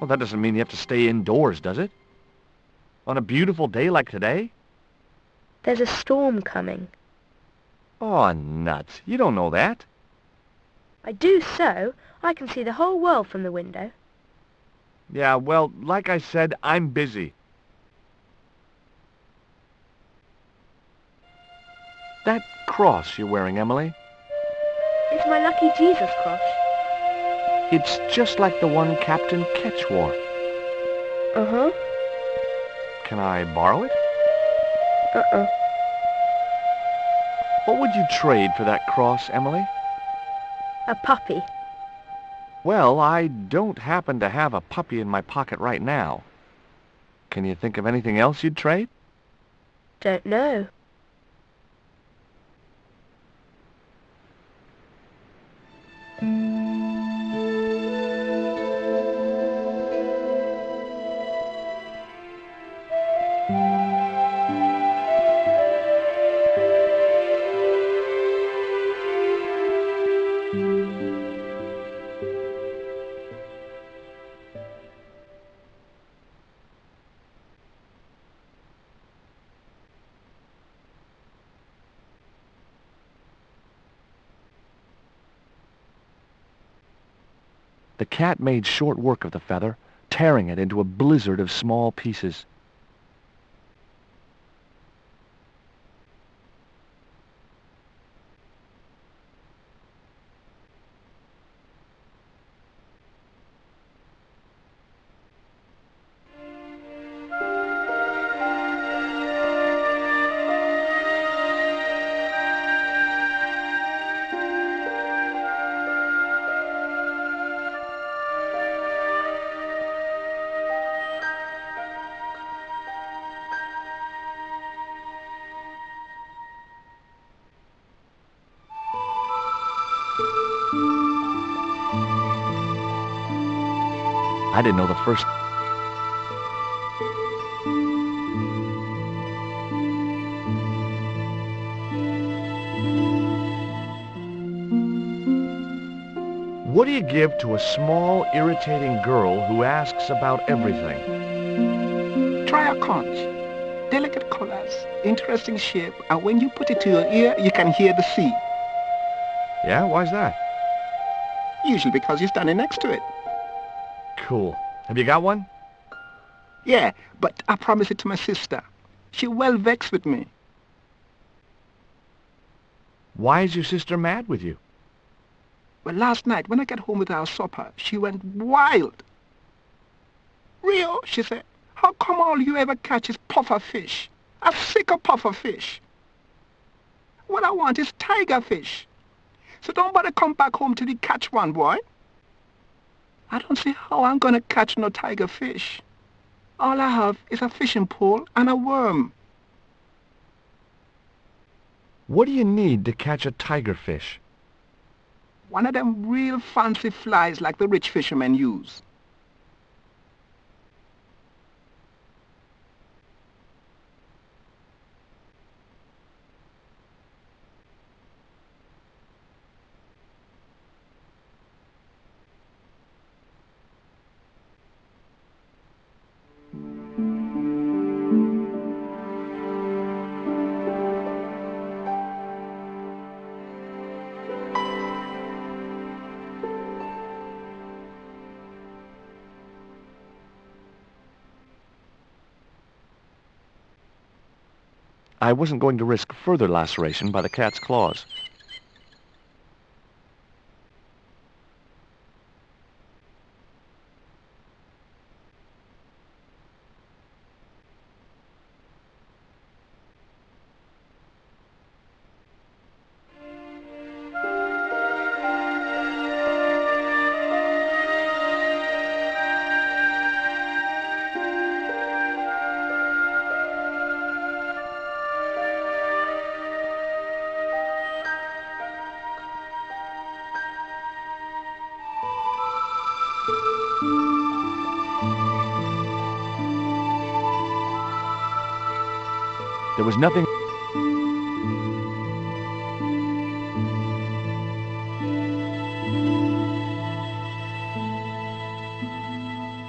Well, that doesn't mean you have to stay indoors, does it? On a beautiful day like today? There's a storm coming. Oh, nuts. You don't know that. I do so. I can see the whole world from the window. Yeah, well, like I said, I'm busy. That cross you're wearing, Emily, It's my lucky Jesus cross. it's just like the one Captain Ketch wore. Uh-huh. Can I borrow it? Uh-uh. What would you trade for that cross, Emily? A puppy. Well, I don't happen to have a puppy in my pocket right now. Can you think of anything else you'd trade? Don't know. The cat made short work of the feather, tearing it into a blizzard of small pieces. I didn't know the first... What do you give to a small, irritating girl who asks about everything? Try a conch. Delicate colors, interesting shape, and when you put it to your ear, you can hear the sea. Yeah, why's that? Usually because you're standing next to it. Cool. Have you got one? Yeah, but I promised it to my sister. She's well vexed with me. Why is your sister mad with you? Well, last night, when I got home with our supper, she went wild. Rio, she said, How come all you ever catch is puffer fish? A sicker puffer fish. What I want is tiger fish. So don't bother come back home till you catch one, boy. I don't see how I'm gonna catch no tiger fish. All I have is a fishing pole and a worm. What do you need to catch a tiger fish? One of them real fancy flies like the rich fishermen use. I wasn't going to risk further laceration by the cat's claws. There was nothing.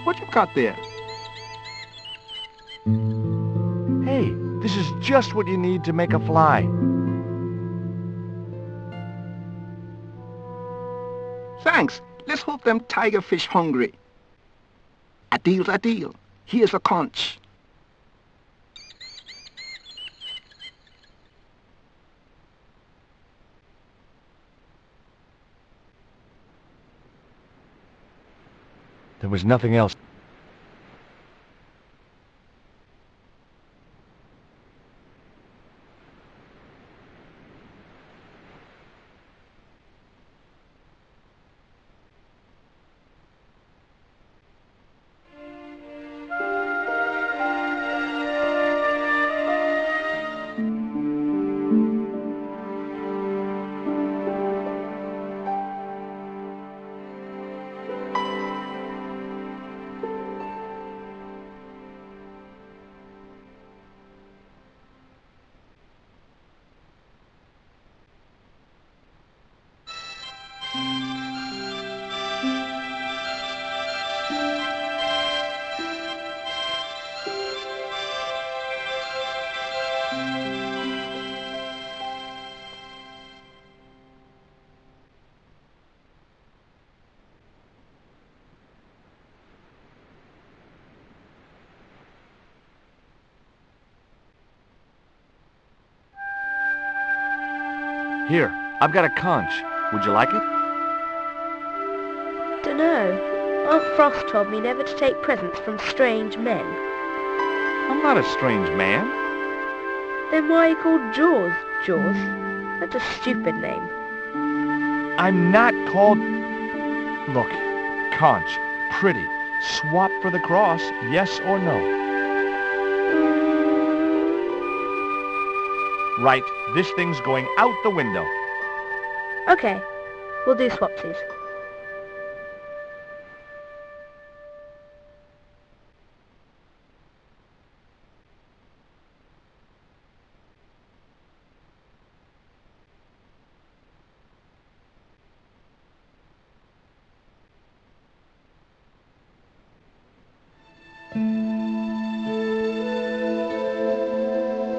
What you got there? Hey, this is just what you need to make a fly. Thanks. Let's hope them tiger fish hungry. A deal's a deal. Here's a conch. There was nothing else. Here, I've got a conch. Would you like it? Dunno. Aunt Frost told me never to take presents from strange men. I'm not a strange man. Then why are you called Jaws, Jaws? That's a stupid name. I'm not called... Look, conch, pretty. Swap for the cross, yes or no? Right, this thing's going out the window. Okay, we'll do swapsies.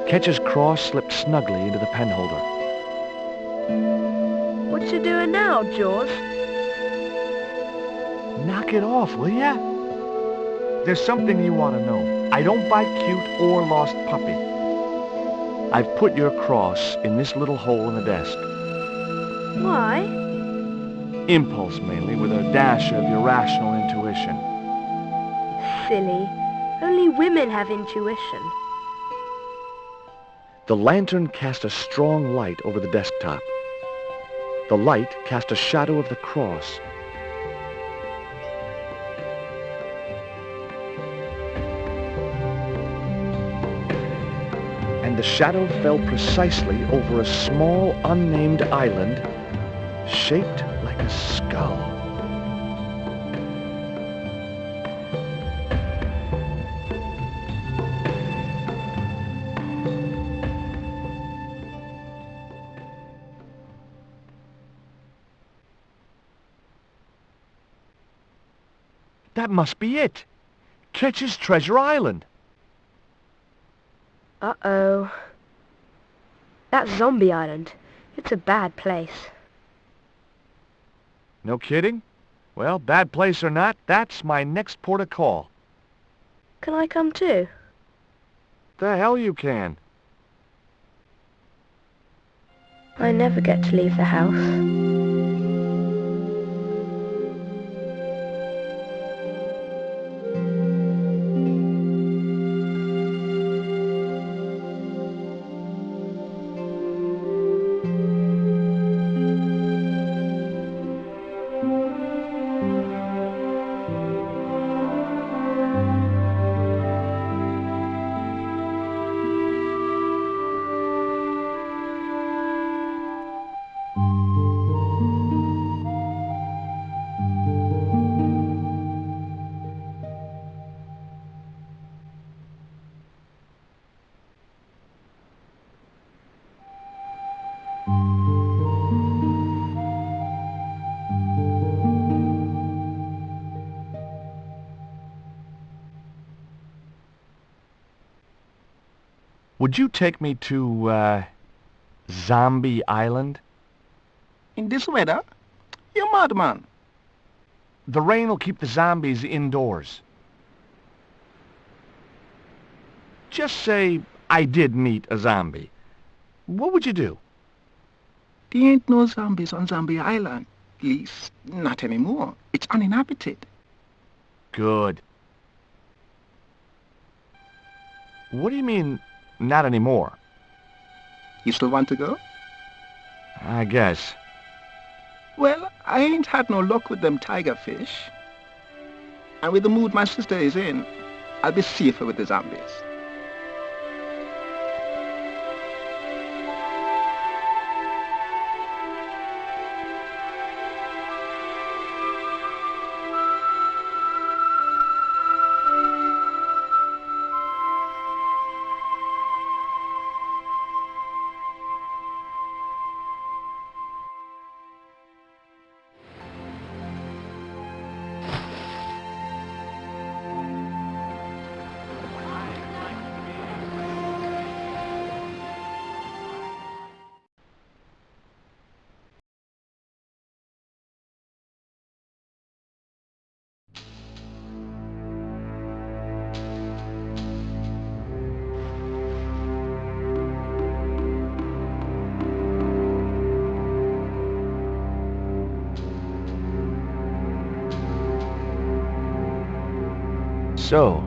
Ketch's cross slipped snugly into the penholder. What you doing now, Jaws? Knock it off, will ya? There's something you want to know. I don't buy cute or lost puppy. I've put your cross in this little hole in the desk. Why? Impulse mainly, with a dash of irrational intuition. Silly. Only women have intuition. The lantern cast a strong light over the desktop. The light cast a shadow of the cross. And the shadow fell precisely over a small, unnamed island shaped like a skull. That must be it. Ketch's Treasure Island. Uh-oh. That's Zombie Island. It's a bad place. No kidding? Well, bad place or not, that's my next port of call. Can I come too? The hell you can. I never get to leave the house. Would you take me to, Zombie Island? In this weather? You're mad, man. The rain will keep the zombies indoors. Just say I did meet a zombie. What would you do? There ain't no zombies on Zombie Island. At least, not anymore. It's uninhabited. Good. What do you mean, not anymore? You still want to go? I guess. Well, I ain't had no luck with them tiger fish. And with the mood my sister is in, I'll be safer with the zombies. So,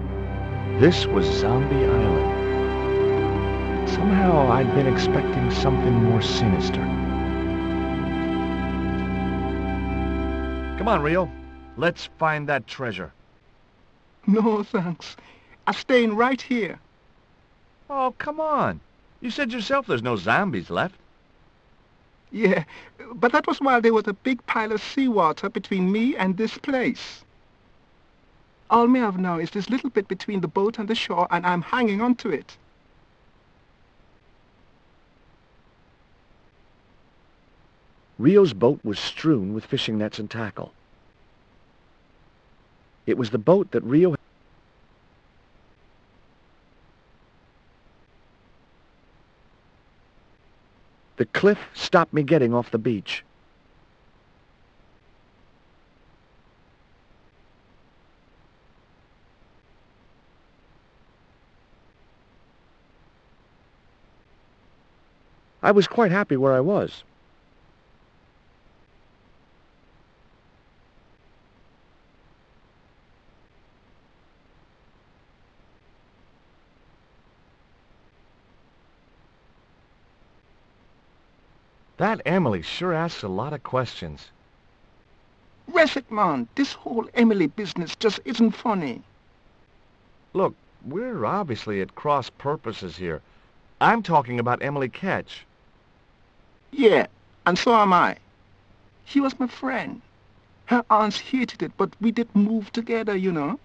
this was Zombie Island. Somehow I'd been expecting something more sinister. Come on, Rio. Let's find that treasure. No, thanks. I'm staying right here. Oh, come on. You said yourself there's no zombies left. Yeah, but that was while there was a big pile of seawater between me and this place. All me have now is this little bit between the boat and the shore, and I'm hanging on to it. Rio's boat was strewn with fishing nets and tackle. It was the boat that Rio... The cliff stopped me getting off the beach. I was quite happy where I was. That Emily sure asks a lot of questions. Rest it, man. This whole Emily business just isn't funny. Look, we're obviously at cross purposes here. I'm talking about Emily Ketch. Yeah, and so am I. She was my friend. Her aunts hated it, but we did move together, you know.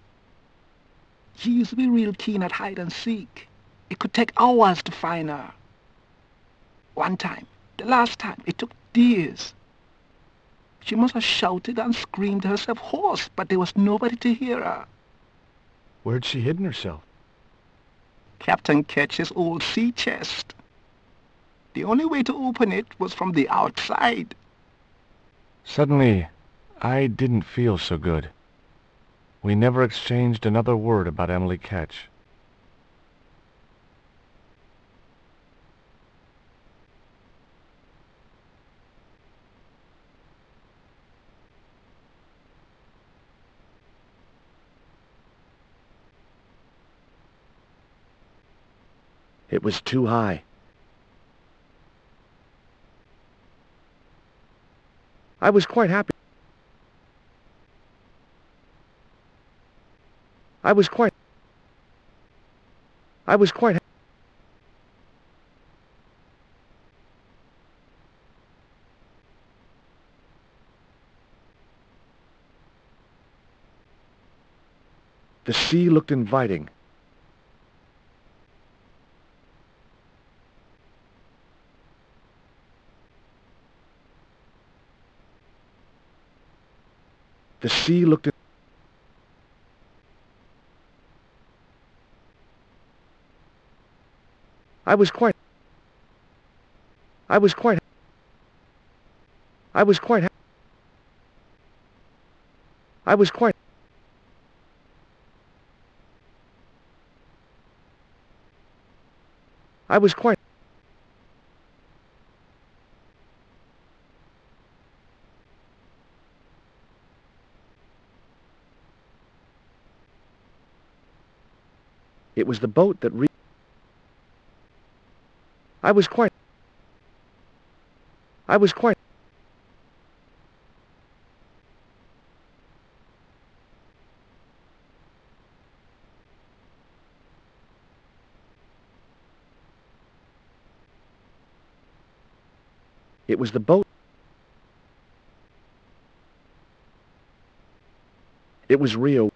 She used to be real keen at hide and seek. It could take hours to find her. One time, the last time, it took days. She must have shouted and screamed herself hoarse, but there was nobody to hear her. Where'd she hidden herself? Captain Ketch's old sea chest. The only way to open it was from the outside. Suddenly, I didn't feel so good. We never exchanged another word about Emily Ketch. It was too high. I was quite happy. I was quite The sea looked inviting. The sea looked in I was quite I was quite I was quite I was quite I was quite It was the boat that I was quite I was quite It was the boat. It was Rio.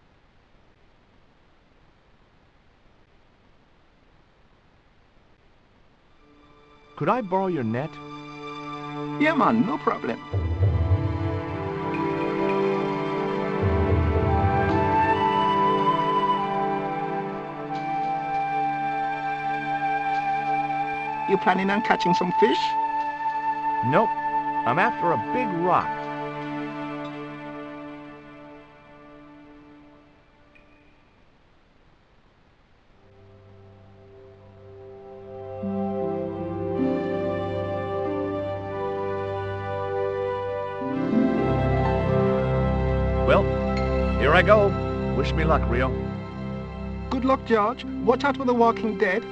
Could I borrow your net? Yeah, man, no problem. You planning on catching some fish? Nope. I'm after a big rock. Well, here I go. Wish me luck, Rio. Good luck, George. Watch out for the walking dead.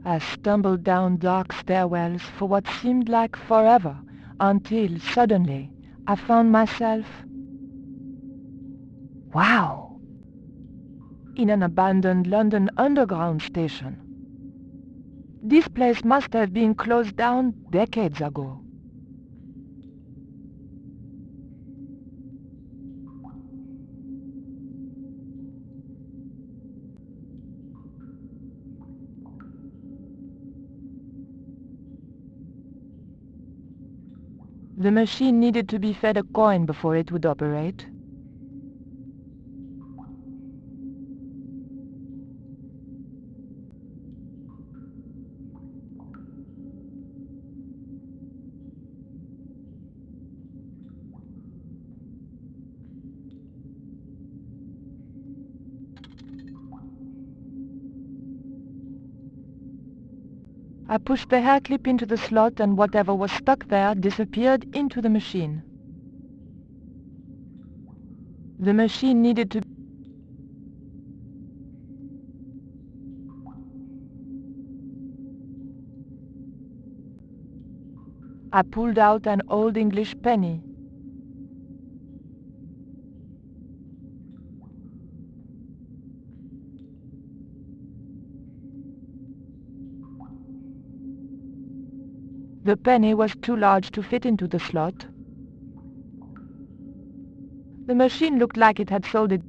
I stumbled down dark stairwells for what seemed like forever, until suddenly I found myself, wow, in an abandoned London Underground station. This place must have been closed down decades ago. The machine needed to be fed a coin before it would operate. I pushed the hair clip into the slot and whatever was stuck there disappeared into the machine. The machine needed to... I pulled out an old English penny. The penny was too large to fit into the slot. The machine looked like it had sold it.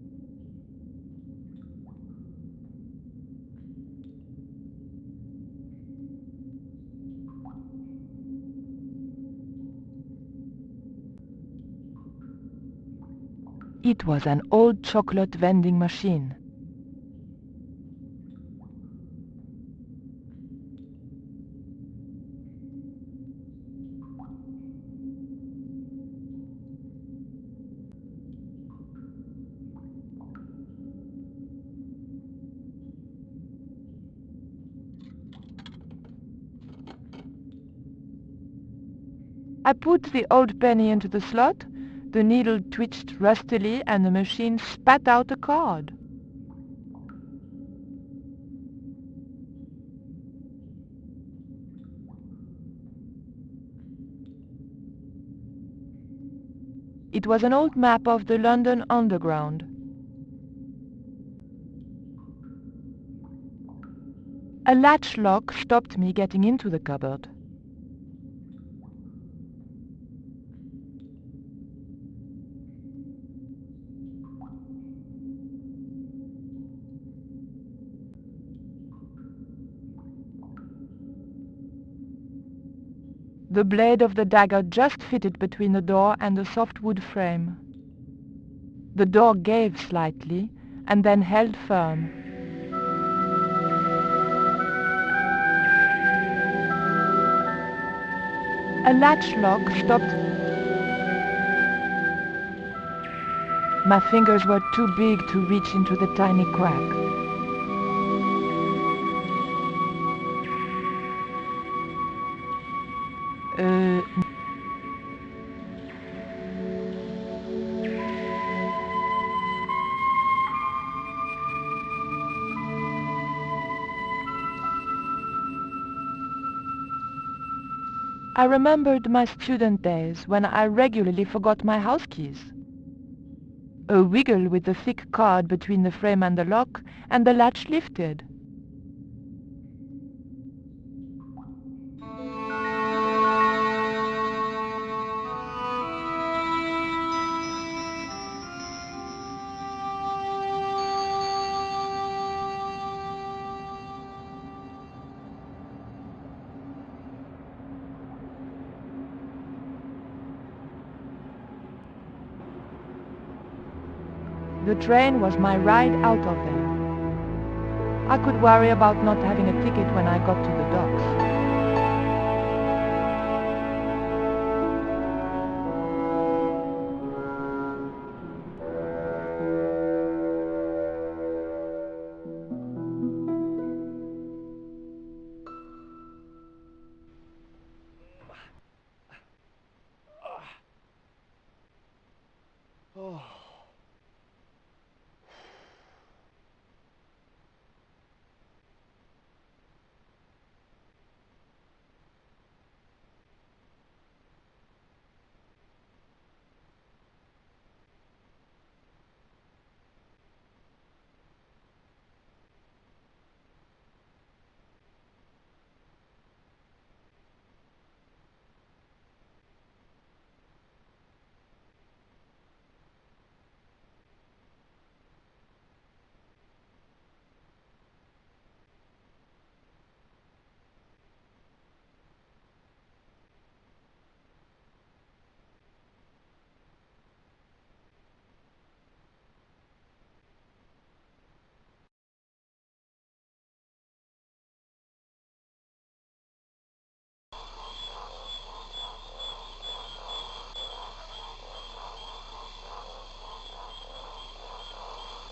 It was an old chocolate vending machine. I put the old penny into the slot, the needle twitched rustily and the machine spat out a card. It was an old map of the London Underground. A latch lock stopped me getting into the cupboard. The blade of the dagger just fitted between the door and the soft wood frame. The door gave slightly and then held firm. A latch lock stopped. My fingers were too big to reach into the tiny crack. I remembered my student days when I regularly forgot my house keys. A wiggle with the thick cord between the frame and the lock, and the latch lifted. The train was my ride out of there. I could worry about not having a ticket when I got to the docks.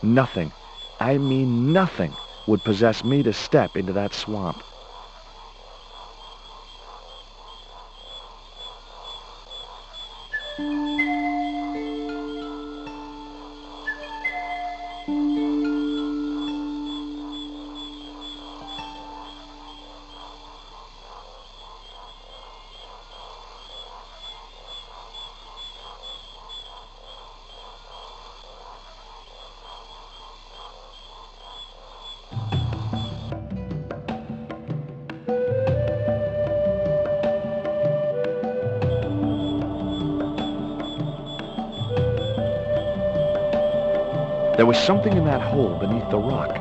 Nothing, I mean nothing, would possess me to step into that swamp. There was something in that hole beneath the rock.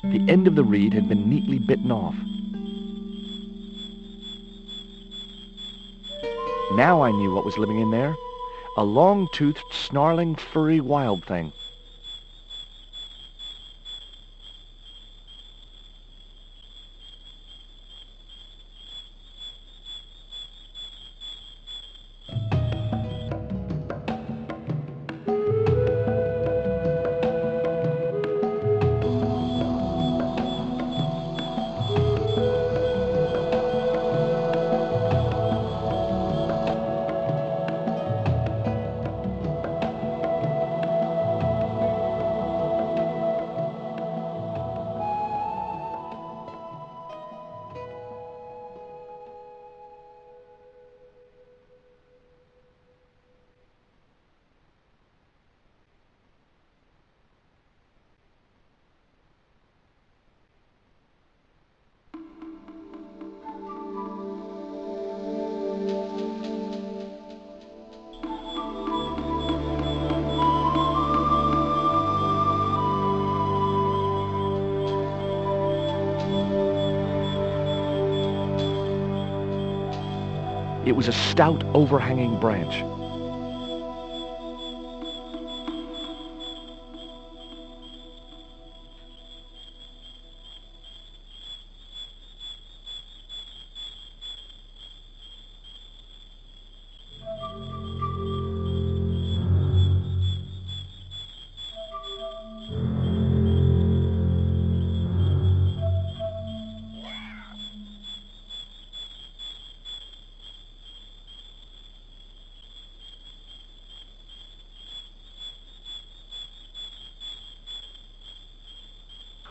The end of the reed had been neatly bitten off. Now I knew what was living in there. A long-toothed, snarling, furry wild thing. It was a stout, overhanging branch.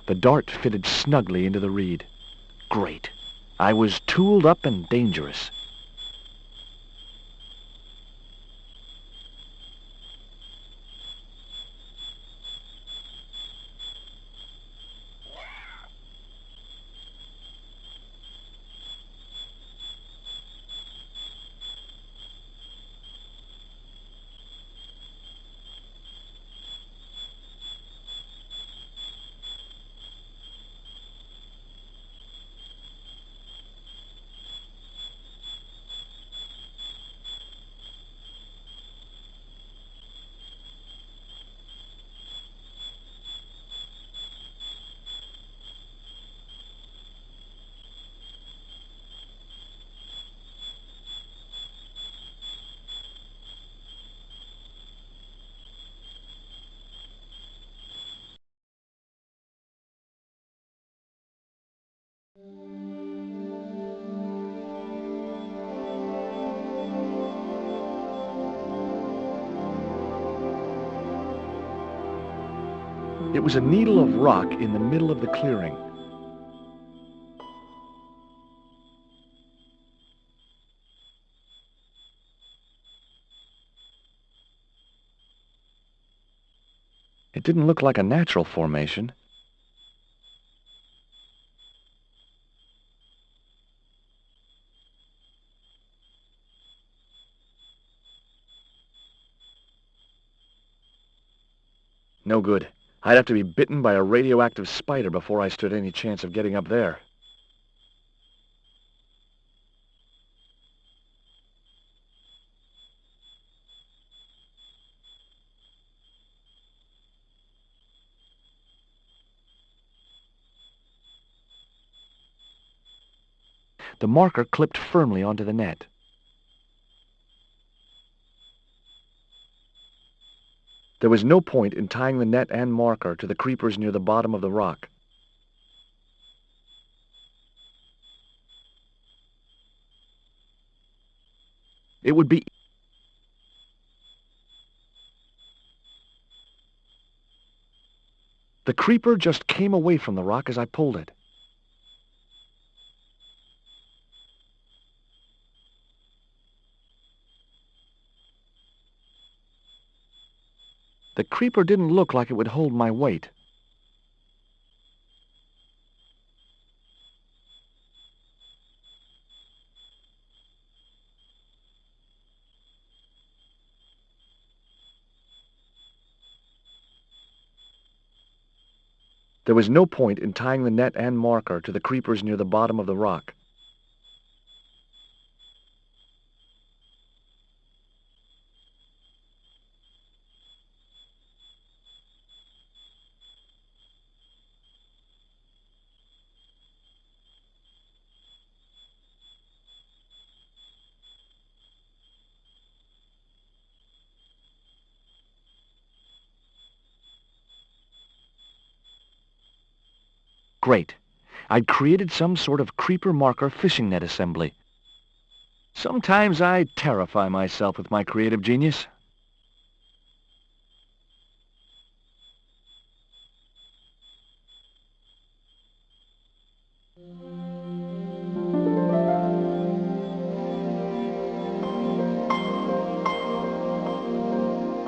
The dart fitted snugly into the reed. Great. I was tooled up and dangerous. It was a needle of rock in the middle of the clearing. It didn't look like a natural formation. No good. I'd have to be bitten by a radioactive spider before I stood any chance of getting up there. The marker clipped firmly onto the net. There was no point in tying the net and marker to the creepers near the bottom of the rock. It would be... The creeper just came away from the rock as I pulled it. The creeper didn't look like it would hold my weight. There was no point in tying the net and marker to the creepers near the bottom of the rock. Great. I'd created some sort of creeper marker fishing net assembly. Sometimes I terrify myself with my creative genius.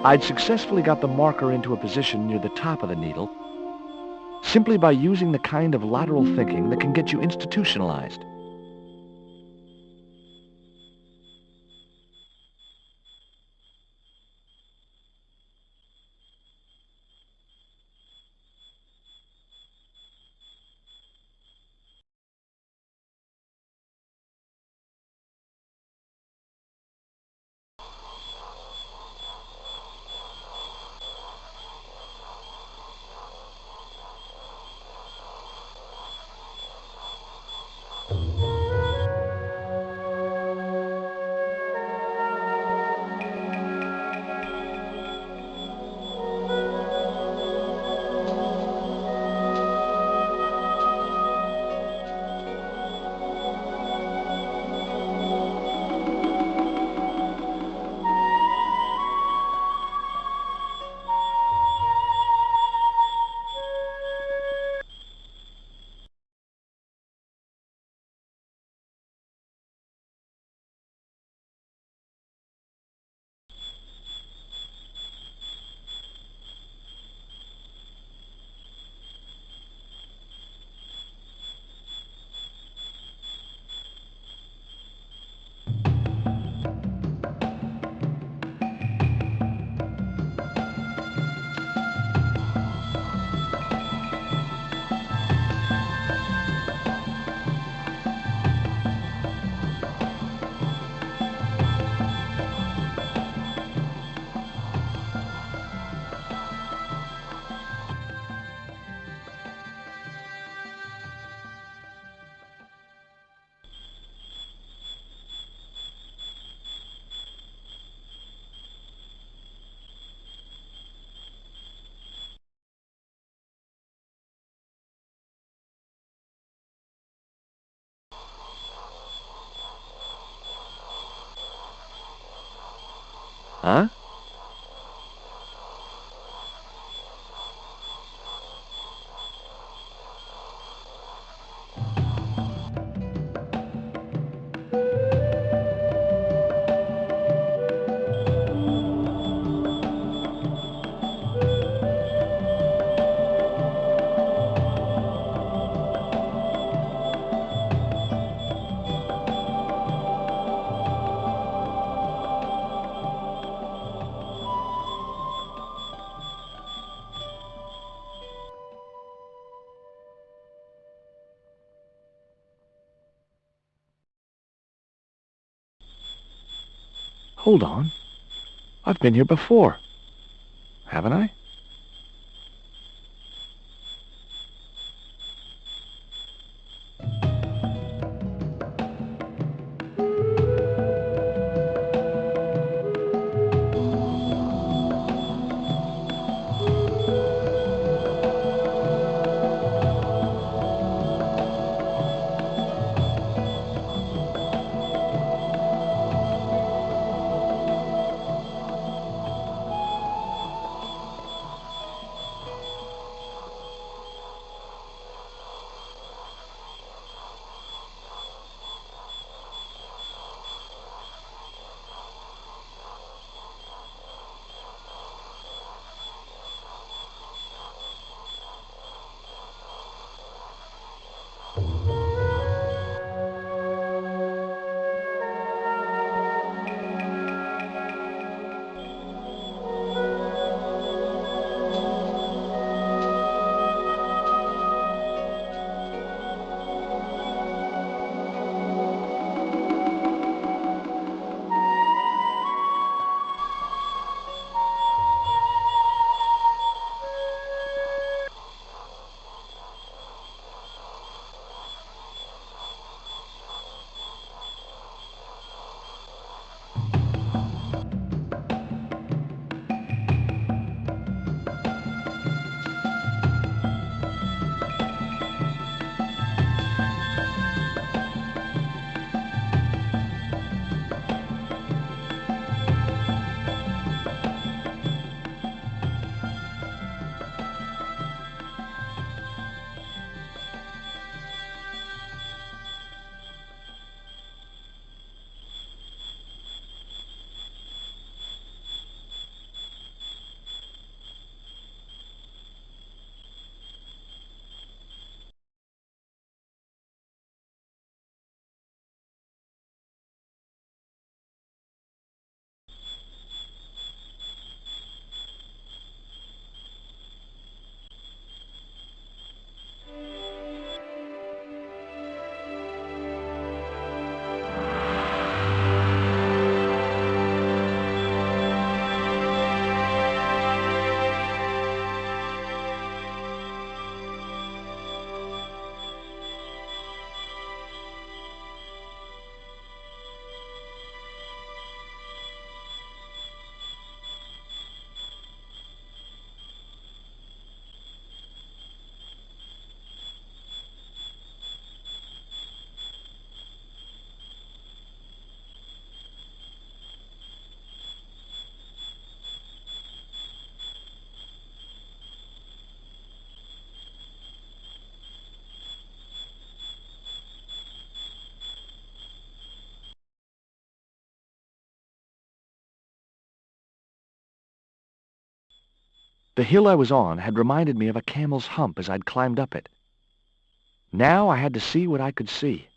I'd successfully got the marker into a position near the top of the needle simply by using the kind of lateral thinking that can get you institutionalized. Huh? Hold on. I've been here before. Haven't I? The hill I was on had reminded me of a camel's hump as I'd climbed up it. Now I had to see what I could see.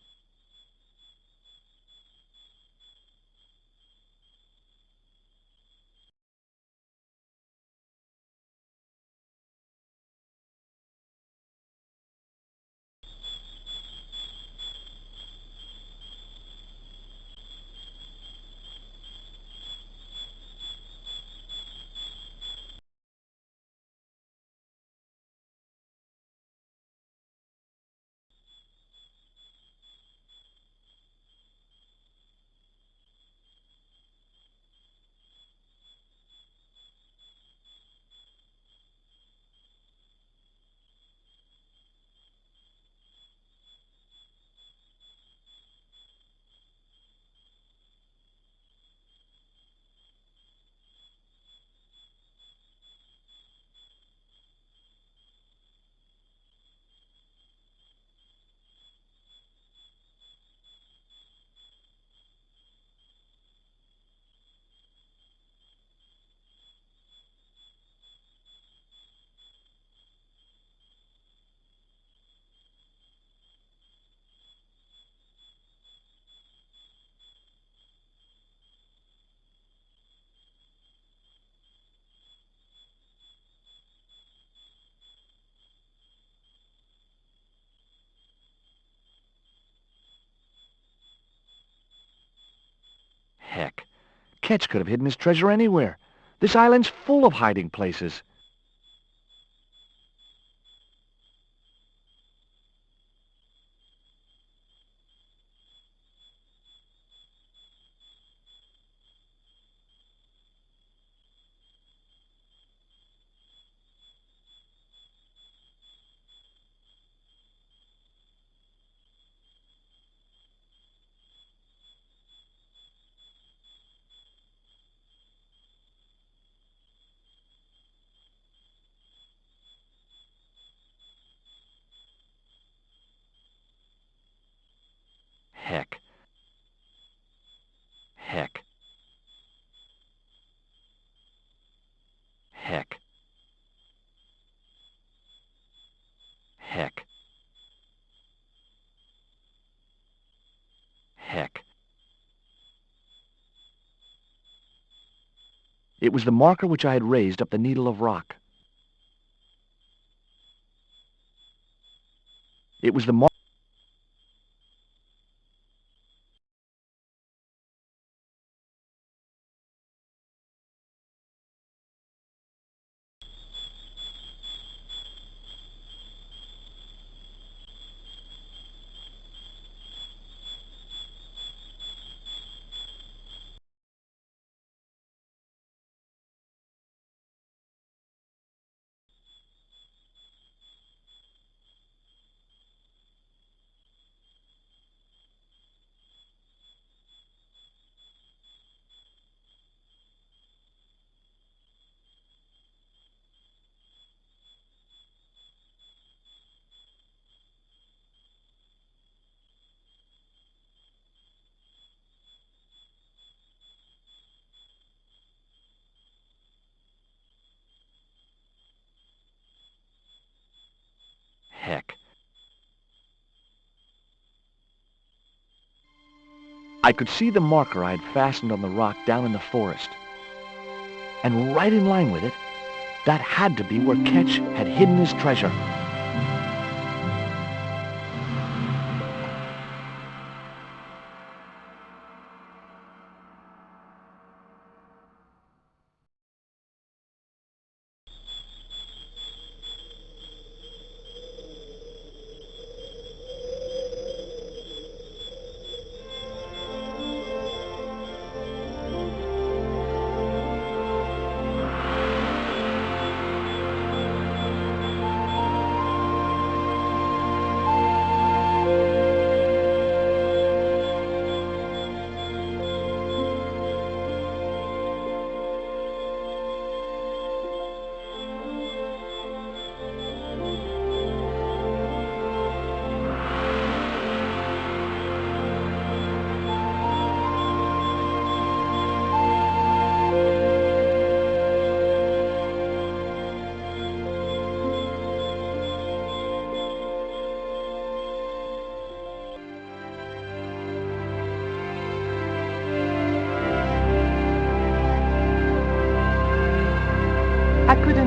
Heck, Ketch could have hidden his treasure anywhere. This island's full of hiding places. Heck. Heck. Heck. Heck. Heck. It was the marker which I had raised up the needle of rock. It was the marker. Heck. I could see the marker I had fastened on the rock down in the forest. And right in line with it, that had to be where Ketch had hidden his treasure.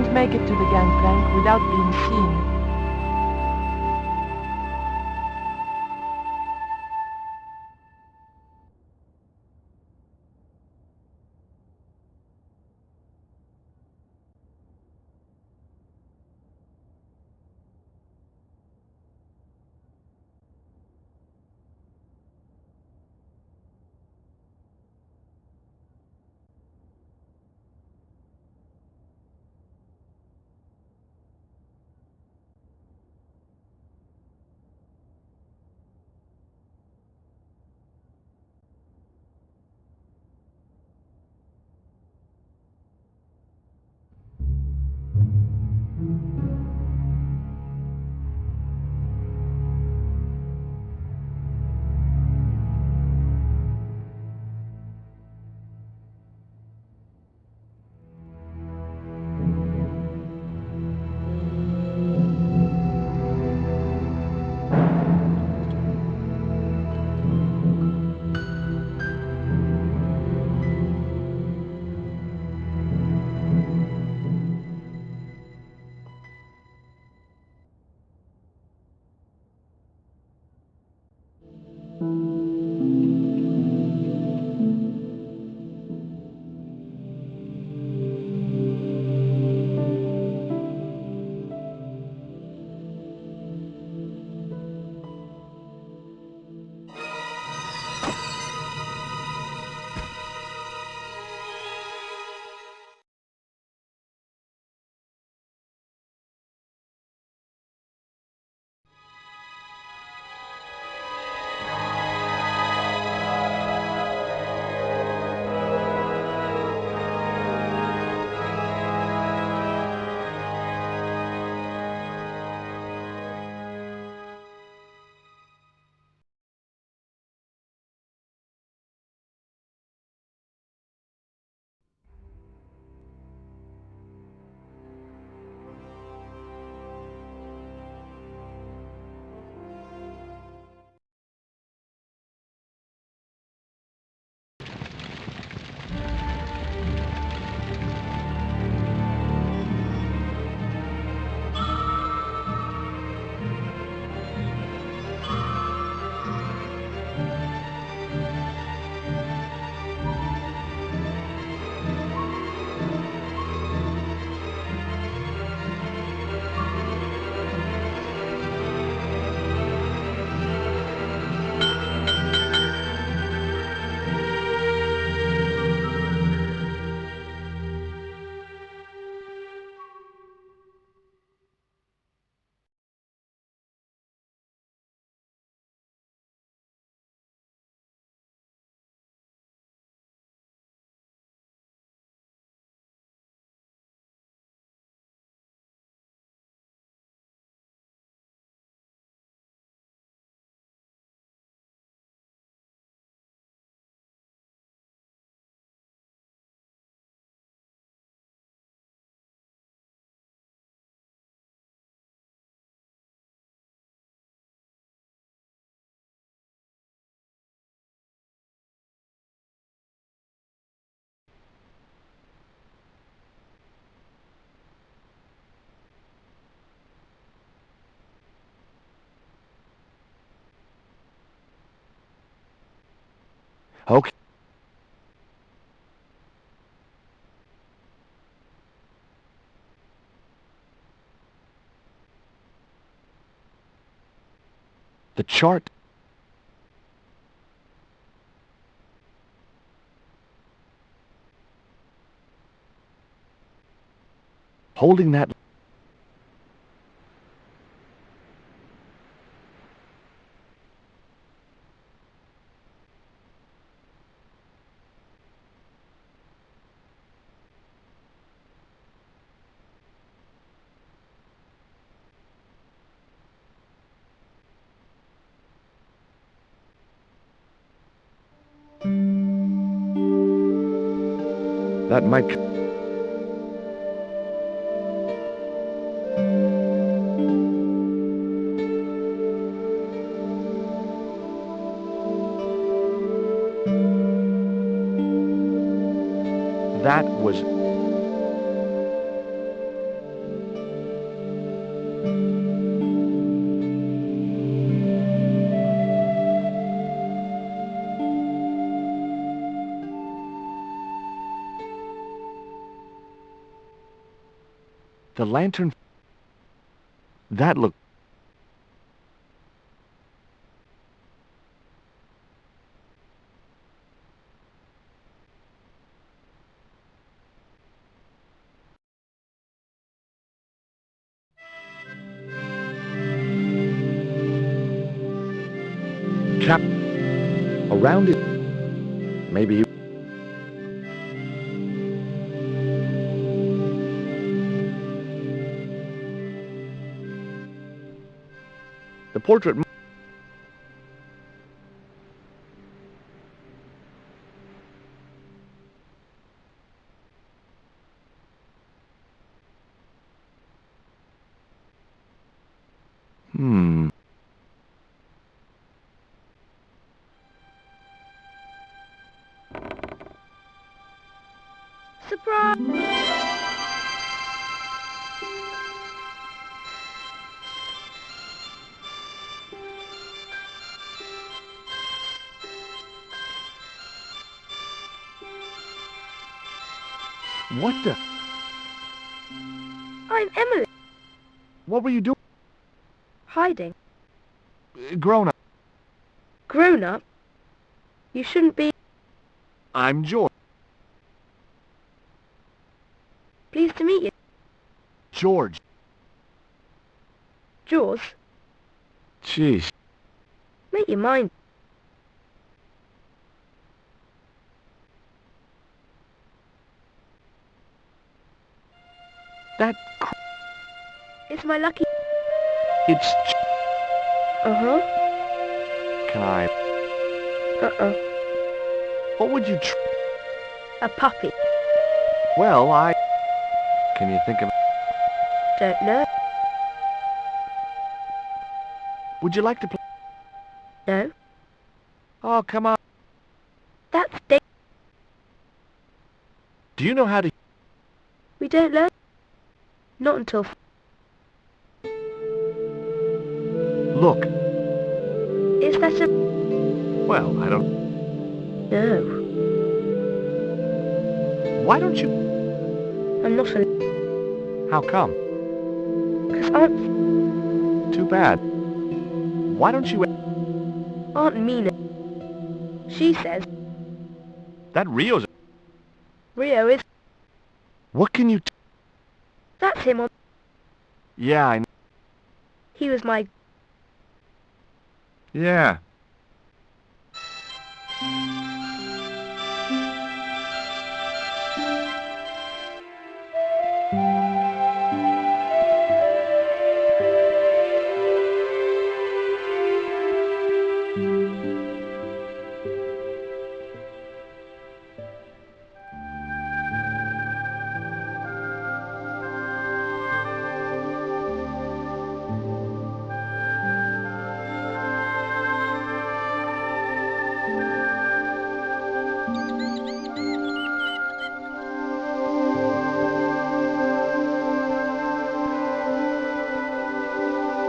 couldn't make it to the gangplank without being seen. Okay. The chart. Holding that. That might... That was... The lantern... That looked... Cap... Around it... Maybe... The portrait... Surprise! What the... I'm Emily. What were you doing? Hiding. Grown up. Grown up? You shouldn't be... I'm George. Pleased to meet you. George. Jaws, Jeez. make your mind. That... It's my lucky... It's... Uh-huh. Can I... Uh-uh. What would you... A puppy. Well, I... Can you think of... Don't know. Would you like to play... No. Oh, come on. That's da... Do you know how to... We don't learn. Not until... Look. Is that a... Well, I don't... No. Why don't you... I'm not a... How come? 'Cause I'm... Too bad. Why don't you... Aunt Mina. She says That Rio's... Rio is... What can you... That's him on... Yeah, I... He was my... Yeah.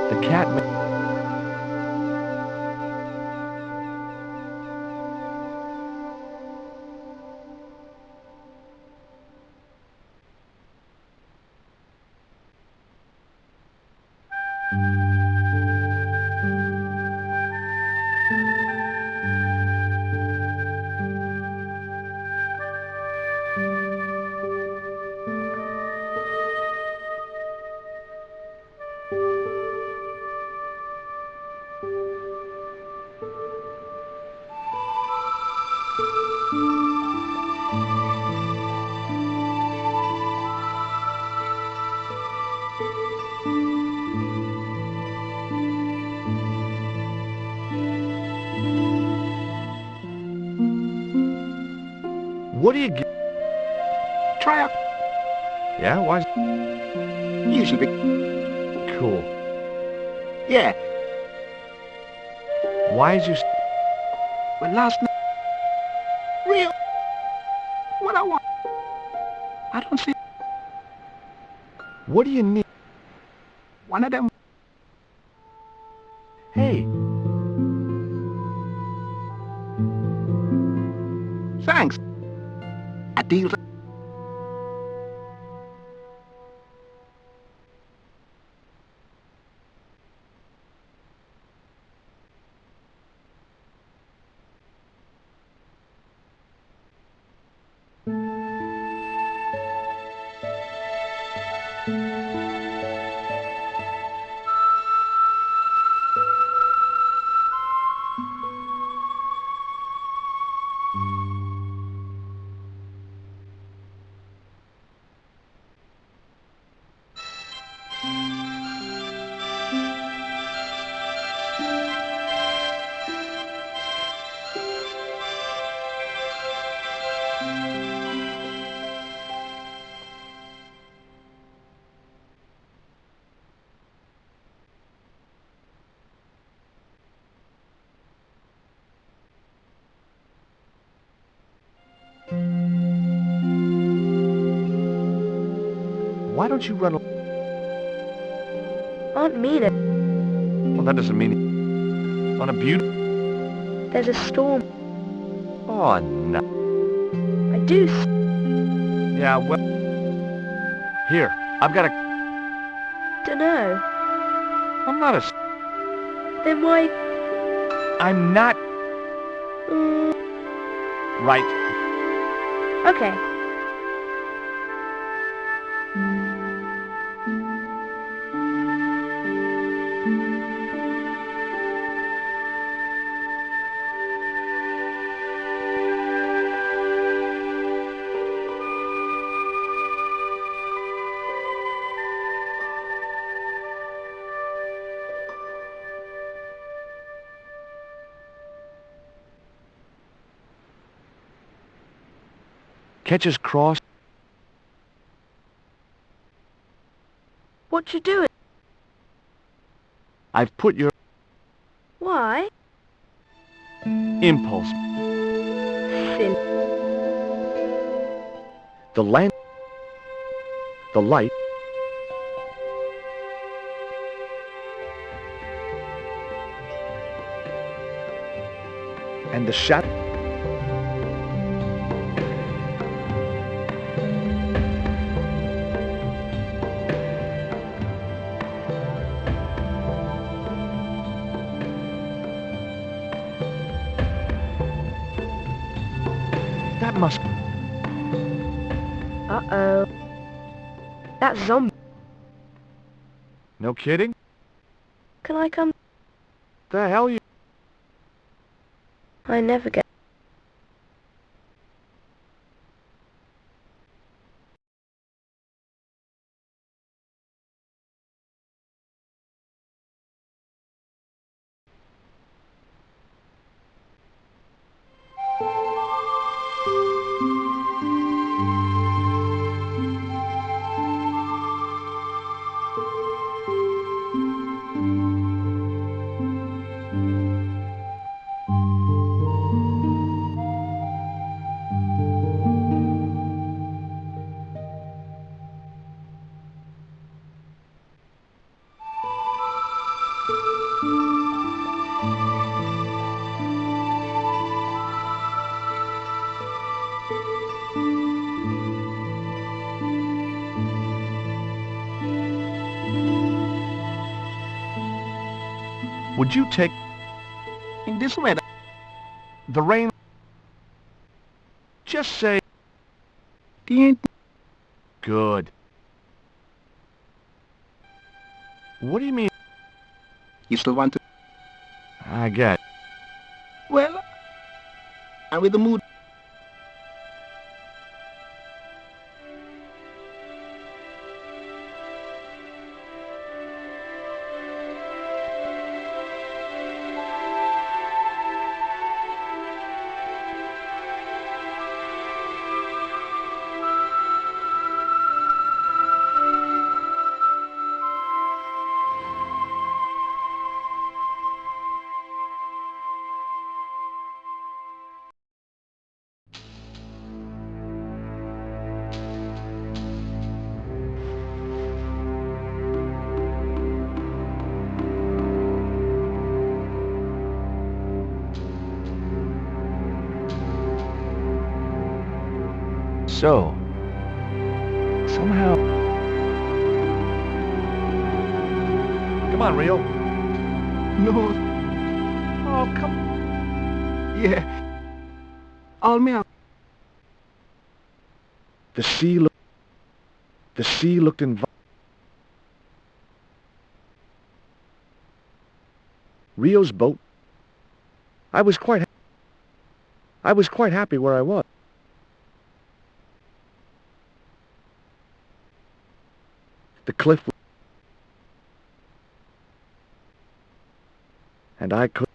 The cat... What do you get? Try out. Yeah, why? Usually. Cool. Yeah. Why is you... Well, last night. Real. What I want. I don't see. What do you need? One of them. Hey, Thanks. A deal. don't you run... Aunt Mina, Well, that doesn't mean... On a beauty... there's a storm. Oh, no. I do. Yeah, well... Here, I've got a... Dunno. I'm not a... Then why... I'm not... Mm, Right. okay. Catches cross... What you doing? I've put your... Why? Impulse. Silly. The land... The light... And the shadow... That must... Uh-oh. That's zombie. No kidding? Can I come? The hell you... I never get... Would you take... In this weather, The rain... Just say... the ain't... Good. What do you mean? You still want to... I get... Well, I'm with the mood. So... Somehow... Come on, Rio. No, Oh, come... yeah. All me out. The sea looked... The sea looked Rio's boat... I was quite happy where I was. The cliff... And I could...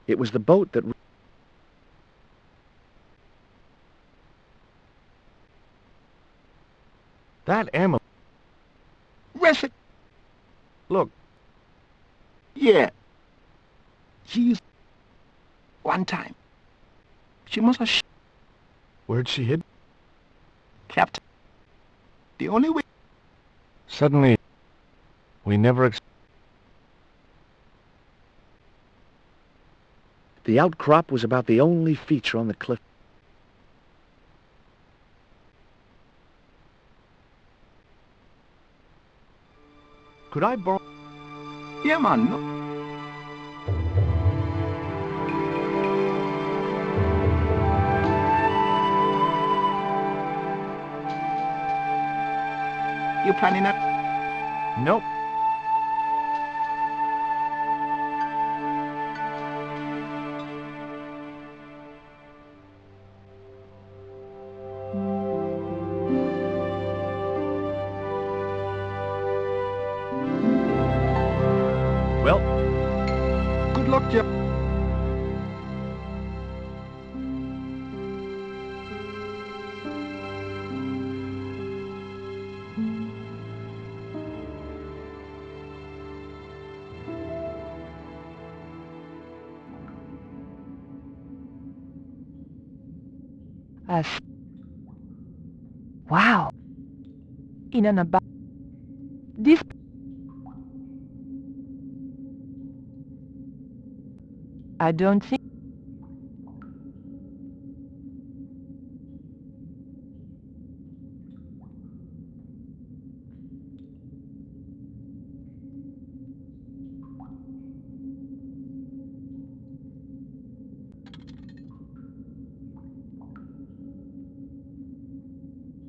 It was the boat that... That Emma... Rest it. Look, Yeah. She used one time. She must have Where'd she hid? Captain. The only way... Suddenly, we never... The outcrop was about the only feature on the cliff. Could I borrow... Yeah, man. No. You planning on... Nope. Well, Good luck, Joe. Wow. In and about this. I don't think.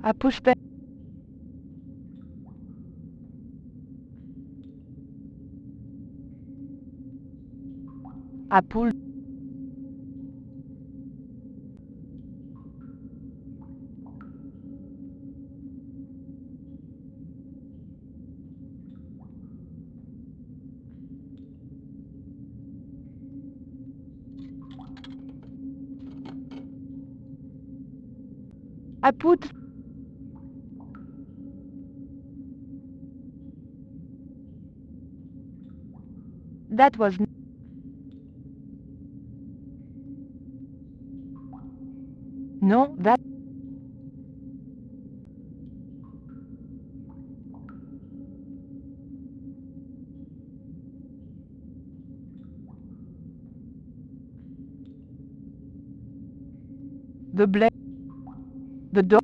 I push back. I pull. I put. That was. No, that. The blade. The door.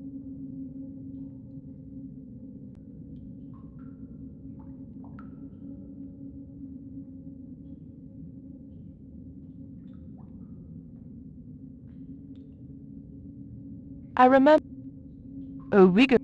I remember a week ago.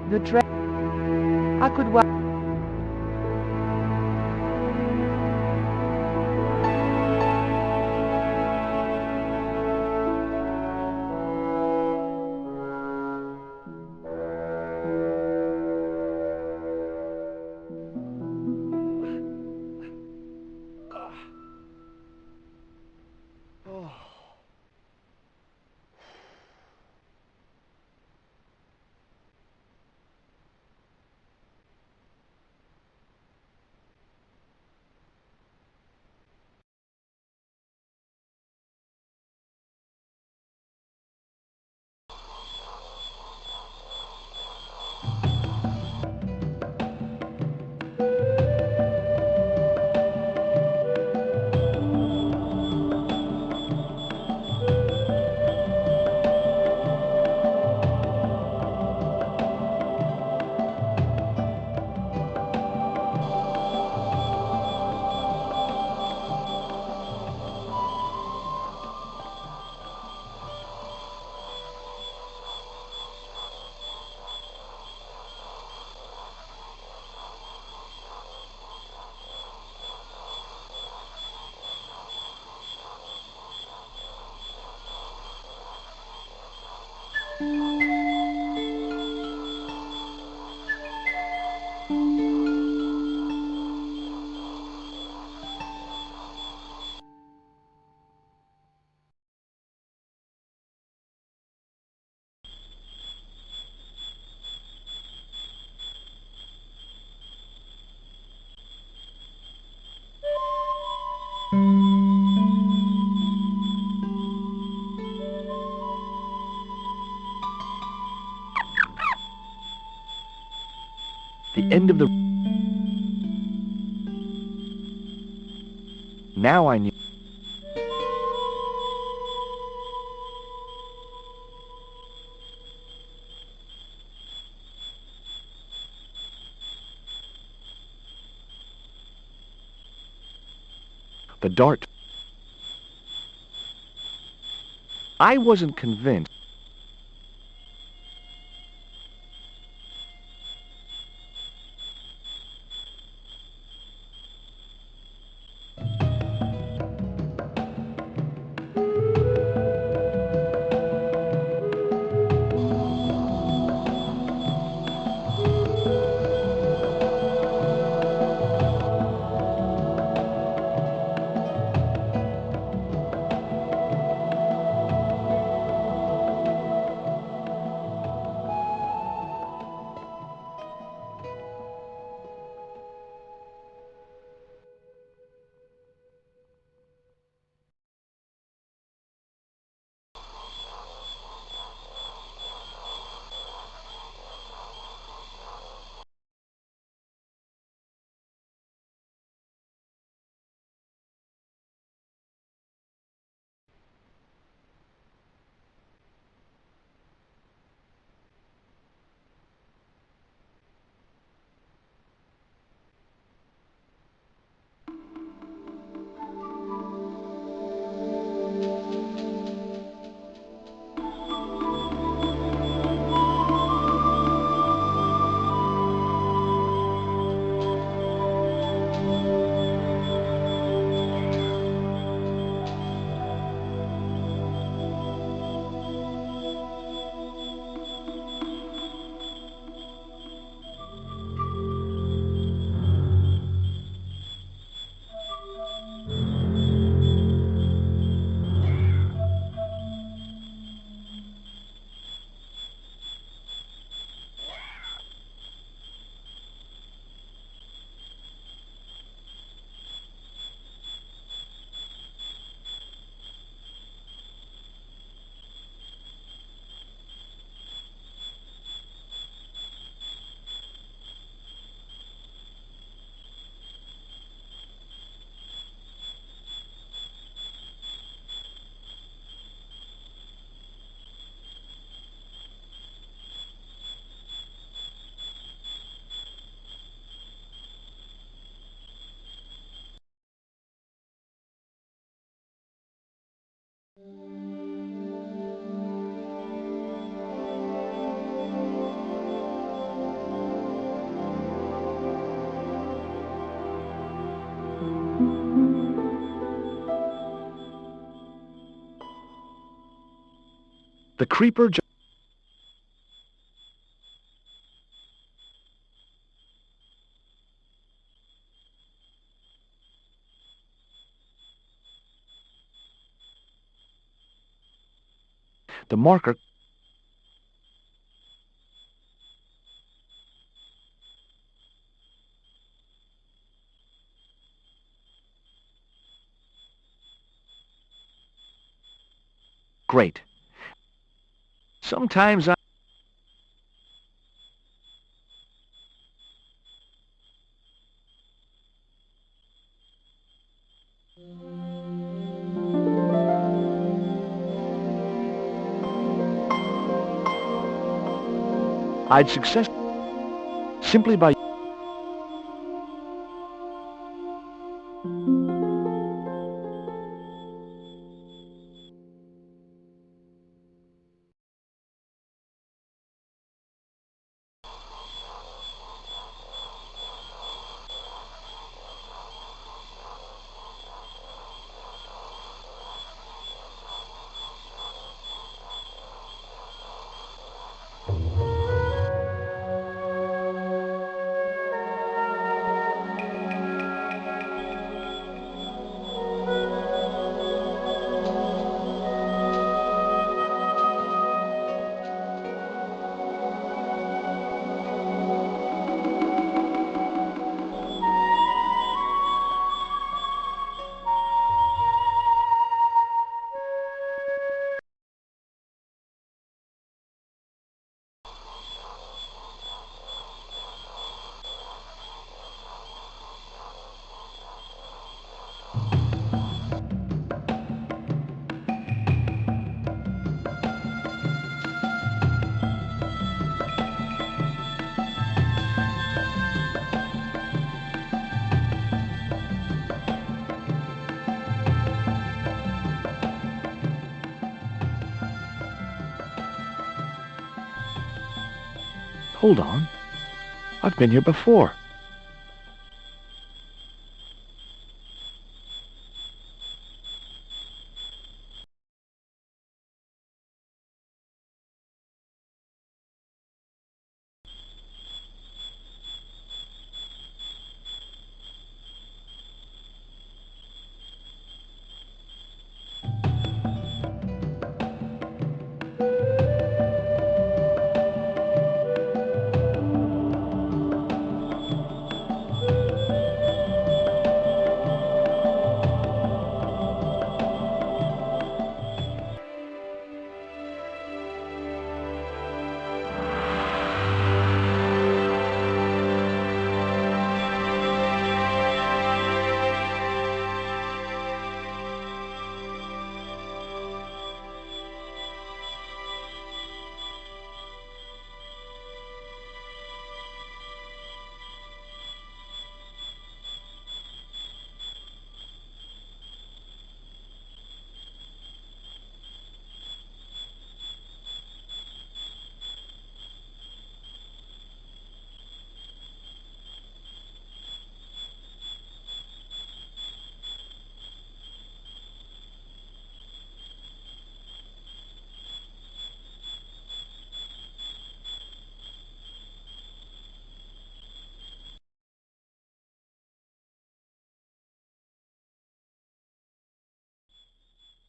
The train. I could walk. The end of the... Now I knew... The dart. I wasn't convinced. The creeper... The marker... Great. Sometimes I... I'd success simply by... Hold on. I've been here before.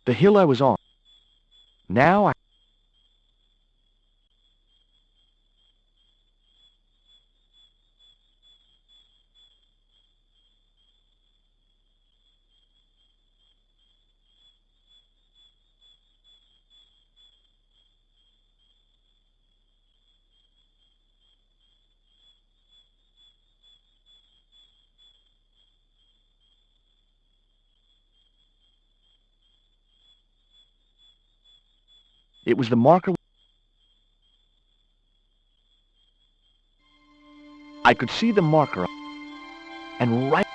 The hill I was on. Now it was the marker. I could see the marker, and right